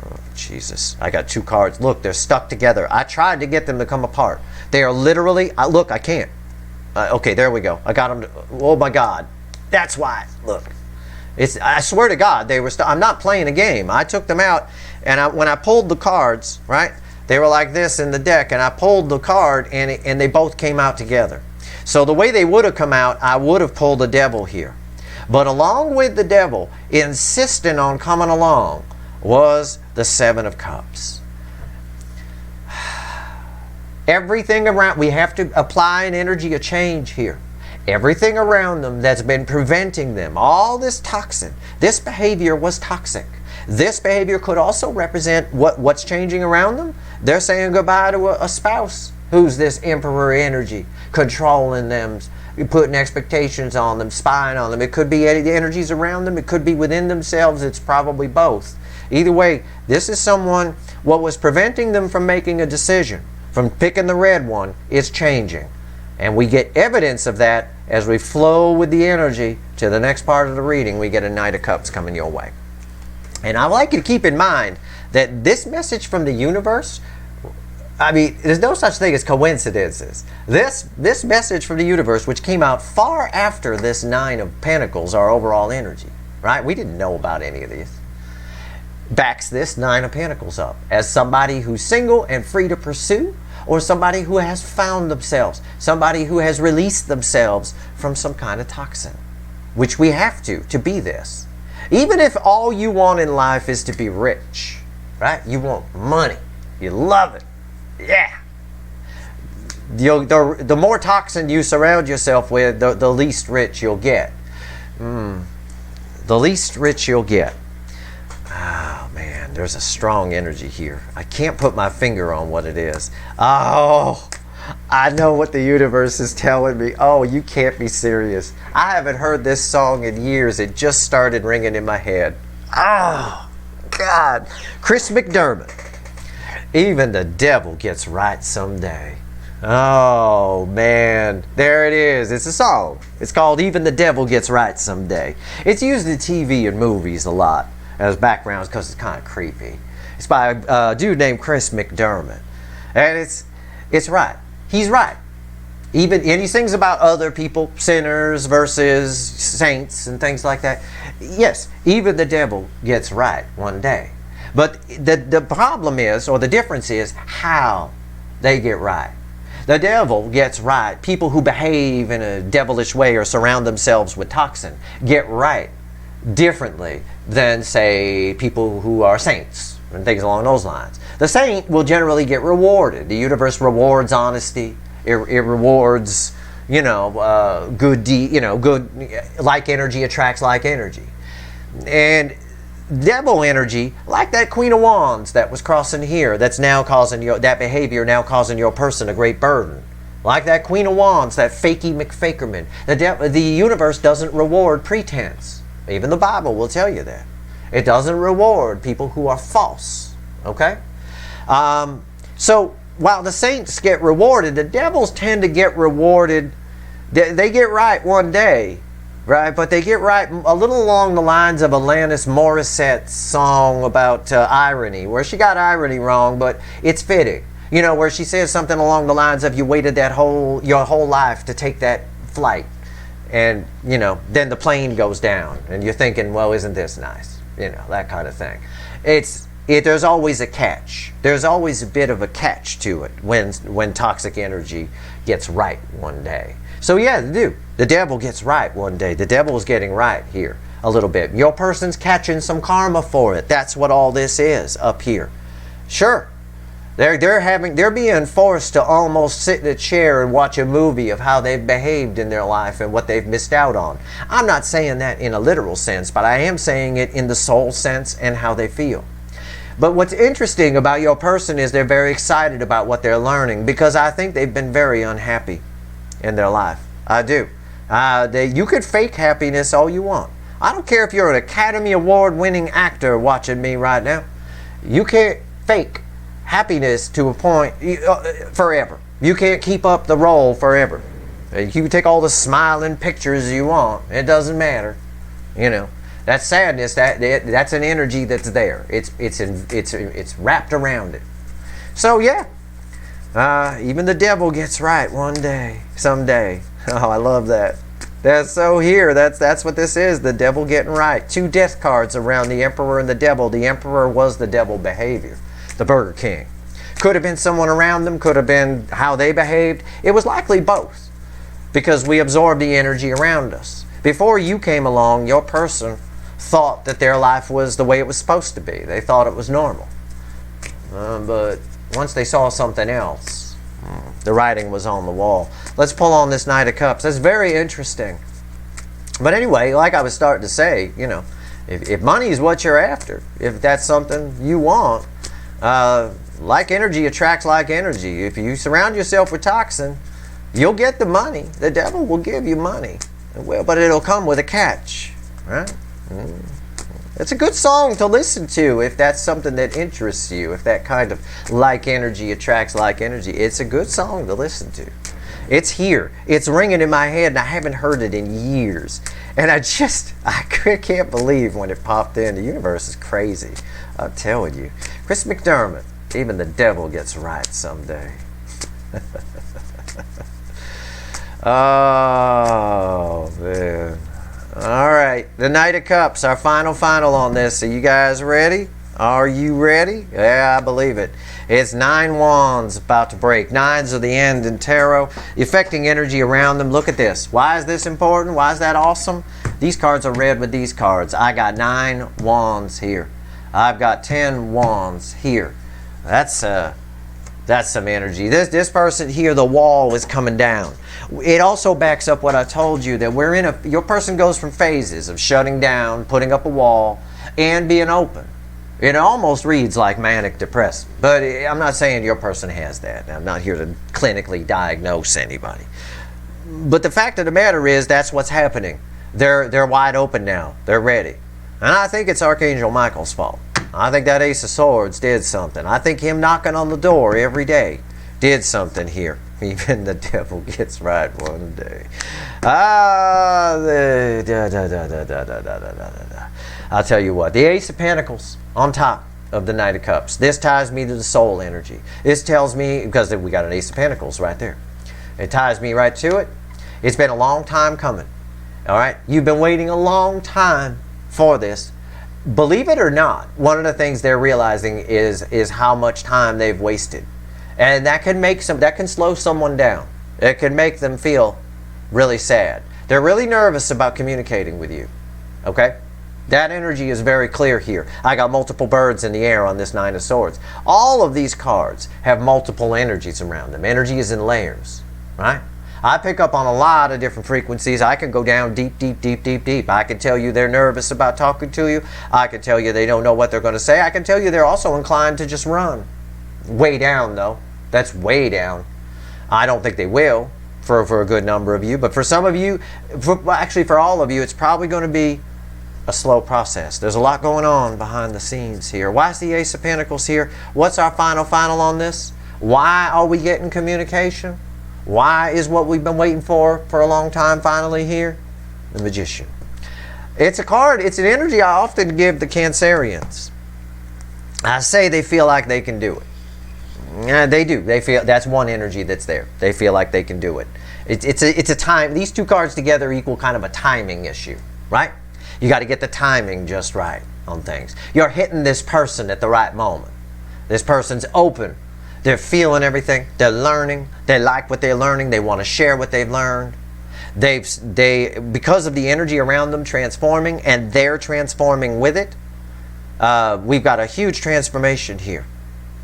Oh, Jesus. I got 2 cards. Look, they're stuck together. I tried to get them to come apart. They are literally, look, I can't. Okay, there we go. I got them oh my God. That's why. Look. I swear to God, they were I'm not playing a game. I took them out, and when I pulled the cards, right? They were like this in the deck, and I pulled the card, and they both came out together. So the way they would have come out, I would have pulled the Devil here. But along with the devil, insisting on coming along, was the Seven of Cups. Everything around, we have to apply an energy of change here. Everything around them that's been preventing them, all this toxin, this behavior was toxic. This behavior could also represent what's changing around them. They're saying goodbye to a spouse who's this emperor energy, controlling them, putting expectations on them, spying on them. It could be the energies around them. It could be within themselves. It's probably both. Either way, this is someone, what was preventing them from making a decision, from picking the red one, is changing. And we get evidence of that as we flow with the energy to the next part of the reading. We get a Knight of Cups coming your way. And I'd like you to keep in mind that this message from the universe, I mean, there's no such thing as coincidences. This message from the universe, which came out far after this Nine of Pentacles, our overall energy, right? We didn't know about any of these. Backs this Nine of Pentacles up as somebody who's single and free to pursue, or somebody who has found themselves, somebody who has released themselves from some kind of toxin, which we have to be this. Even if all you want in life is to be rich, right? You want money. You love it. Yeah. The more toxin you surround yourself with, the least rich you'll get. The least rich you'll get. Oh, man, there's a strong energy here. I can't put my finger on what it is. Oh, I know what the universe is telling me. Oh, you can't be serious. I haven't heard this song in years. It just started ringing in my head. Oh, God. Chris McDermott. Even the devil gets right someday. Oh, man. There it is. It's a song. It's called Even the Devil Gets Right Someday. It's used in TV and movies a lot as backgrounds because it's kind of creepy. It's by a dude named Chris McDermott. And it's right. He's right. And he sings about other people, sinners versus saints and things like that. Yes, even the devil gets right one day. But the problem is, or the difference is, how they get right. The devil gets right. People who behave in a devilish way or surround themselves with toxin get right differently than, say, people who are saints and things along those lines. The saint will generally get rewarded. The universe rewards honesty. It rewards, good deed. Good, like energy attracts like energy. And devil energy, like that Queen of Wands that was crossing here, that's now causing that behavior now causing your person a great burden. Like that Queen of Wands, that fakey McFakerman. The universe doesn't reward pretense. Even the Bible will tell you that. It doesn't reward people who are false. Okay? So while the saints get rewarded, the devils tend to get rewarded. They get right one day, right? But they get right a little along the lines of Alanis Morissette's song about irony, where she got irony wrong, but it's fitting. Where she says something along the lines of, you waited your whole life to take that flight. And, then the plane goes down and you're thinking, well, isn't this nice? That kind of thing. There's always a catch. There's always a bit of a catch to it when toxic energy gets right one day. So yeah, the devil gets right one day. The devil's getting right here a little bit. Your person's catching some karma for it. That's what all this is up here. Sure. They're being forced to almost sit in a chair and watch a movie of how they've behaved in their life and what they've missed out on. I'm not saying that in a literal sense, but I am saying it in the soul sense and how they feel. But what's interesting about your person is they're very excited about what they're learning, because I think they've been very unhappy in their life. I do. You could fake happiness all you want. I don't care if you're an Academy Award winning actor watching me right now. You can't fake happiness to a point forever. You can't keep up the role forever. You can take all the smiling pictures you want. It doesn't matter. That sadness, that's an energy that's there. It's wrapped around it. So yeah, even the devil gets right one day, someday. Oh, I love that. That's so here. That's what this is. The devil getting right. 2 death cards around the Emperor and the devil. The Emperor was the devil behavior. The Burger King. Could have been someone around them, could have been how they behaved. It was likely both, because we absorb the energy around us. Before you came along, your person thought that their life was the way it was supposed to be. They thought it was normal. But once they saw something else, the writing was on the wall. Let's pull on this Knight of Cups. That's very interesting. But anyway, like I was starting to say, you know, if money is what you're after, if that's something you want, like energy attracts like energy. If you surround yourself with toxin, you'll get the money. The devil will give you money. It will, but it'll come with a catch, right? It's a good song to listen to if that's something that interests you, if that kind of like energy attracts like energy. It's a good song to listen to. It's here. It's ringing in my head, and I haven't heard it in years. And I can't believe when it popped in. The universe is crazy. I'm telling you. Chris McDermott, even the devil gets right someday. Oh, man. All right. The Knight of Cups, our final on this. Are you guys ready? Are you ready? Yeah, I believe it. It's 9 wands about to break. 9s are the end in tarot. The affecting energy around them. Look at this. Why is this important? Why is that awesome? These cards are read with these cards. I got 9 wands here. I've got 10 wands here. That's some energy. This person here, the wall is coming down. It also backs up what I told you, that your person goes from phases of shutting down, putting up a wall, and being open. It almost reads like manic depressed, but I'm not saying your person has that. I'm not here to clinically diagnose anybody. But the fact of the matter is, that's what's happening. They're wide open now. They're ready. And I think it's Archangel Michael's fault. I think that Ace of Swords did something. I think him knocking on the door every day did something here. Even the devil gets right one day. I'll tell you what. The Ace of Pentacles on top of the Knight of Cups. This ties me to the soul energy. This tells me, because we got an Ace of Pentacles right there. It ties me right to it. It's been a long time coming. All right? You've been waiting a long time for this. Believe it or not, one of the things they're realizing is how much time they've wasted. And that can slow someone down. It can make them feel really sad. They're really nervous about communicating with you. Okay? That energy is very clear here. I got multiple birds in the air on this 9 of Swords. All of these cards have multiple energies around them. Energy is in layers, right? I pick up on a lot of different frequencies. I can go down deep. I can tell you they're nervous about talking to you. I can tell you they don't know what they're going to say. I can tell you they're also inclined to just run. Way down, though. That's way down. I don't think they will for a good number of you. But for some of you, actually for all of you, it's probably going to be a slow process. There's a lot going on behind the scenes here. Why is the Ace of Pentacles here? What's our final on this? Why are we getting communication? Why is what we've been waiting for a long time finally here? The Magician. It's a card, it's an energy I often give the Cancerians. I say they feel like they can do it. Yeah, they do. They feel that's one energy that's there. They feel like they can do it. It's a time. These two cards together equal kind of a timing issue, right? You got to get the timing just right on things. You're hitting this person at the right moment. This person's open. They're feeling everything. They're learning. They like what they're learning. They want to share what they've learned. Because of the energy around them transforming, and they're transforming with it, we've got a huge transformation here,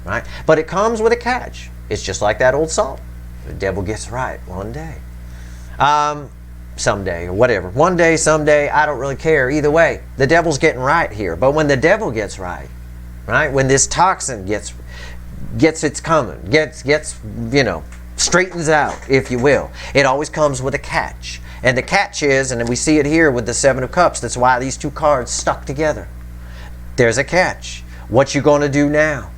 right? But it comes with a catch. It's just like that old song. The devil gets right one day. Someday, or whatever. One day, someday, I don't really care. Either way, the devil's getting right here. But when the devil gets right, when this toxin gets its coming, straightens out, if you will, it always comes with a catch. And the catch is, and we see it here with the 7 of Cups, that's why these two cards stuck together. There's a catch. What you going to do now?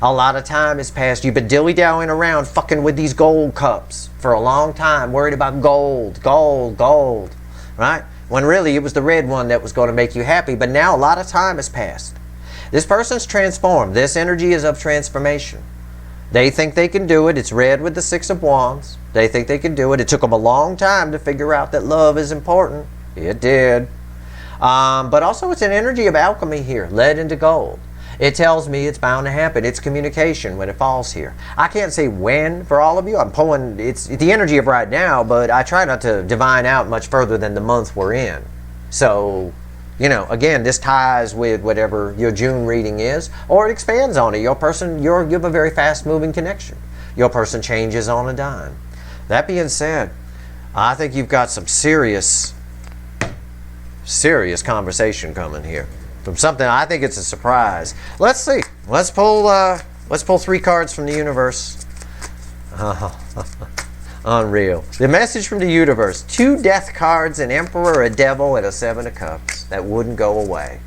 A lot of time has passed. You've been dilly-dallying around fucking with these gold cups for a long time, worried about gold, right? When really it was the red one that was going to make you happy. But now a lot of time has passed. This person's transformed. This energy is of transformation. They think they can do it. It's red with the 6 of Wands. They think they can do it. It took them a long time to figure out that love is important. It did. But also it's an energy of alchemy here, lead into gold. It tells me it's bound to happen. It's communication when it falls here. I can't say when for all of you. I'm pulling, it's the energy of right now, but I try not to divine out much further than the month we're in. So, you know, again, this ties with whatever your June reading is, or it expands on it. Your person, you have a very fast-moving connection. Your person changes on a dime. That being said, I think you've got some serious conversation coming here. From something, I think it's a surprise. Let's see. Let's pull 3 cards from the universe. Unreal. The message from the universe. 2 death cards, an emperor, a devil, and a 7 of cups. That wouldn't go away.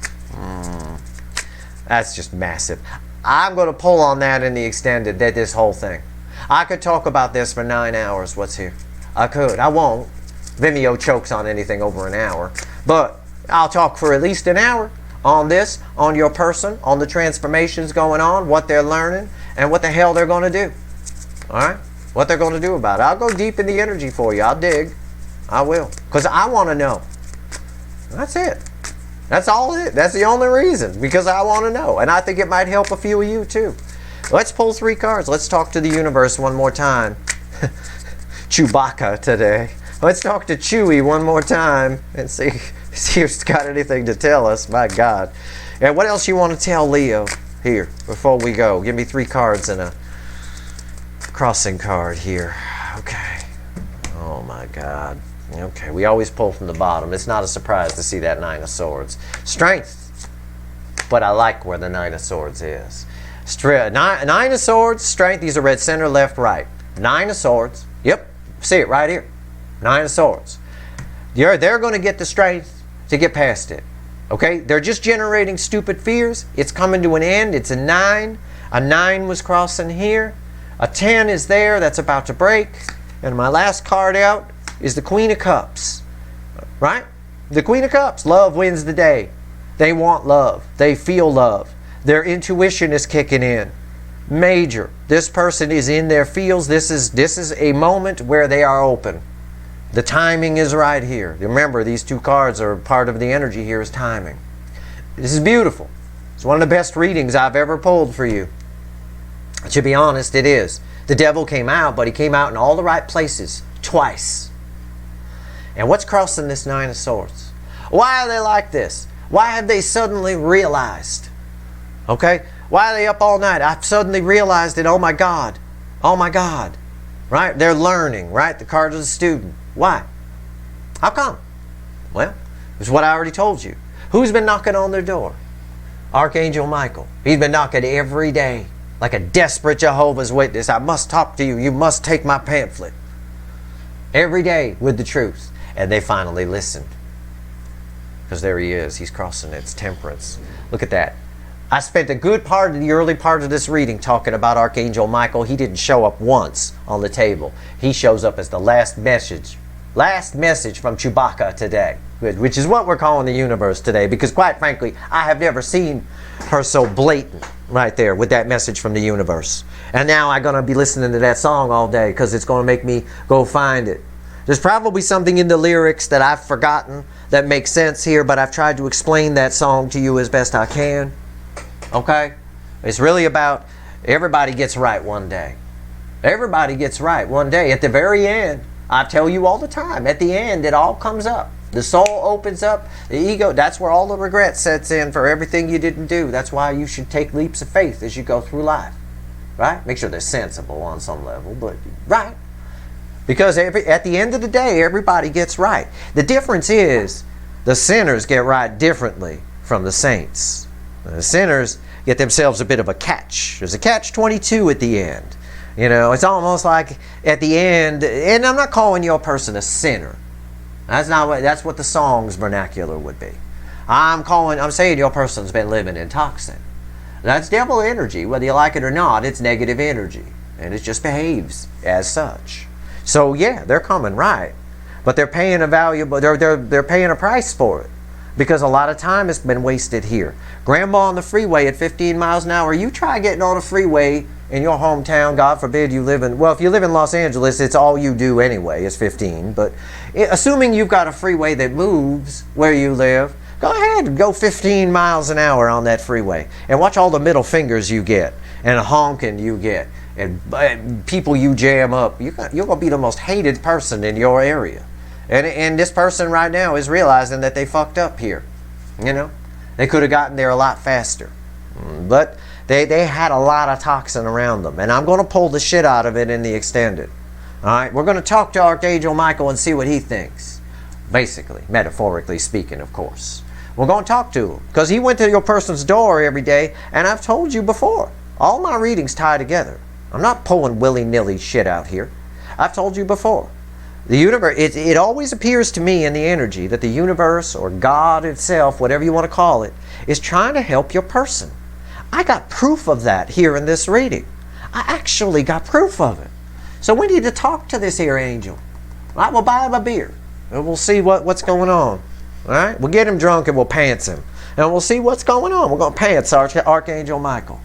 That's just massive. I'm going to pull on that in the extended, this whole thing. I could talk about this for 9 hours. What's here? I could. I won't. Vimeo chokes on anything over an hour. But I'll talk for at least an hour on this, on your person, on the transformations going on, what they're learning, and what the hell they're going to do. All right? What they're going to do about it. I'll go deep in the energy for you. I'll dig. I will. Because I want to know. That's it. That's all it. That's the only reason. Because I want to know. And I think it might help a few of you too. Let's pull 3 cards. Let's talk to the universe one more time. Chewbacca today. Let's talk to Chewie one more time and see if it's got anything to tell us. My God. And what else you want to tell Leo here before we go? Give me 3 cards and a crossing card here. Okay. Oh my God. Okay. We always pull from the bottom. It's not a surprise to see that 9 of Swords. Strength. But I like where the 9 of Swords is. 9 of Swords, strength. These are red center, left, right. 9 of Swords. Yep. See it right here. 9 of Swords. They're going to get the strength to get past it. Okay? They're just generating stupid fears. It's coming to an end. It's a 9. A 9 was crossing here. A 10 is there. That's about to break. And my last card out is the Queen of Cups. Right? The Queen of Cups. Love wins the day. They want love. They feel love. Their intuition is kicking in. Major. This person is in their feels. This is a moment where they are open. The timing is right here. Remember, these 2 cards are part of the energy here is timing. This is beautiful. It's one of the best readings I've ever pulled for you. To be honest, it is. The devil came out, but he came out in all the right places twice. And what's crossing this 9 of Swords? Why are they like this? Why have they suddenly realized? Okay? Why are they up all night? I've suddenly realized it. Oh my God. Oh my God. Right? They're learning, right? The card of the student. Why? How come? Well, it's what I already told you. Who's been knocking on their door? Archangel Michael. He's been knocking every day like a desperate Jehovah's Witness. I must talk to you. You must take my pamphlet. Every day with the truth. And they finally listened. Because there he is. He's crossing its temperance. Look at that. I spent a good part of the early part of this reading talking about Archangel Michael. He didn't show up once on the table. He shows up as the last message from Chewbacca today, which is what we're calling the universe today, because quite frankly, I have never seen her so blatant right there with that message from the universe. And now I'm going to be listening to that song all day because it's going to make me go find it. There's probably something in the lyrics that I've forgotten that makes sense here, but I've tried to explain that song to you as best I can. Okay? It's really about everybody gets right one day. Everybody gets right one day. At the very end, I tell you all the time, at the end, it all comes up. The soul opens up. The ego, that's where all the regret sets in for everything you didn't do. That's why you should take leaps of faith as you go through life. Right? Make sure they're sensible on some level, but right. Because at the end of the day, everybody gets right. The difference is the sinners get right differently from the saints. The sinners get themselves a bit of a catch. There's a catch-22 at the end. You know, it's almost like at the end, and I'm not calling your person a sinner. That's what the song's vernacular would be. I'm saying your person's been living in toxin. That's devil energy. Whether you like it or not, it's negative energy. And it just behaves as such. So yeah, they're coming right. But they're paying they're paying a price for it. Because a lot of time has been wasted here. Grandma on the freeway at 15 miles an hour. You try getting on a freeway in your hometown. God forbid you live in, well, if you live in Los Angeles, it's all you do anyway, is 15. But assuming you've got a freeway that moves where you live, Go ahead and go 15 miles an hour on that freeway and watch all the middle fingers you get and honking you get and people you jam up. You're going to be the most hated person in your area. And this person right now is realizing that they fucked up here. You know, they could have gotten there a lot faster. But they had a lot of toxin around them. And I'm going to pull the shit out of it in the extended. All right, we're going to talk to Archangel Michael and see what he thinks. Basically, metaphorically speaking, of course. We're going to talk to him because he went to your person's door every day. And I've told you before, all my readings tie together. I'm not pulling willy-nilly shit out here. I've told you before. The universe, it always appears to me in the energy that the universe or God itself, whatever you want to call it, is trying to help your person. I got proof of that here in this reading. I actually got proof of it. So we need to talk to this here angel. All right, we'll buy him a beer and we'll see what's going on. All right, we'll get him drunk and we'll pants him. And we'll see what's going on. We're going to pants Archangel Michael.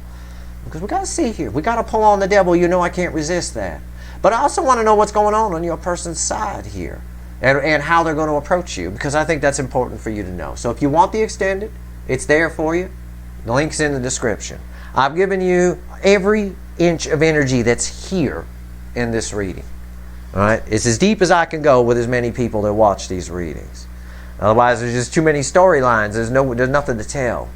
Because we got to see here. We got to pull on the devil. You know I can't resist that. But I also want to know what's going on your person's side here. And how they're going to approach you. Because I think that's important for you to know. So if you want the extended, it's there for you. The link's in the description. I've given you every inch of energy that's here in this reading. All right? It's as deep as I can go with as many people that watch these readings. Otherwise, there's just too many storylines. There's nothing to tell.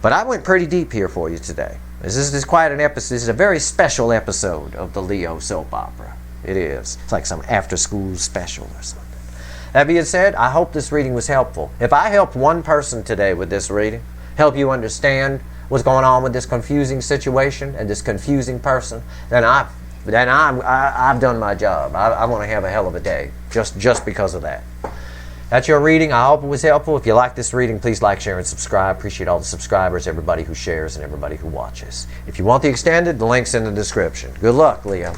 But I went pretty deep here for you today. This is quite an episode. This is a very special episode of the Leo soap opera. It is. It's like some after-school special or something. That being said, I hope this reading was helpful. If I helped one person today with this reading, help you understand what's going on with this confusing situation and this confusing person, then I've done my job. I want to have a hell of a day just because of that. That's your reading. I hope it was helpful. If you like this reading, please like, share, and subscribe. Appreciate all the subscribers, everybody who shares, and everybody who watches. If you want the extended, the link's in the description. Good luck, Leo.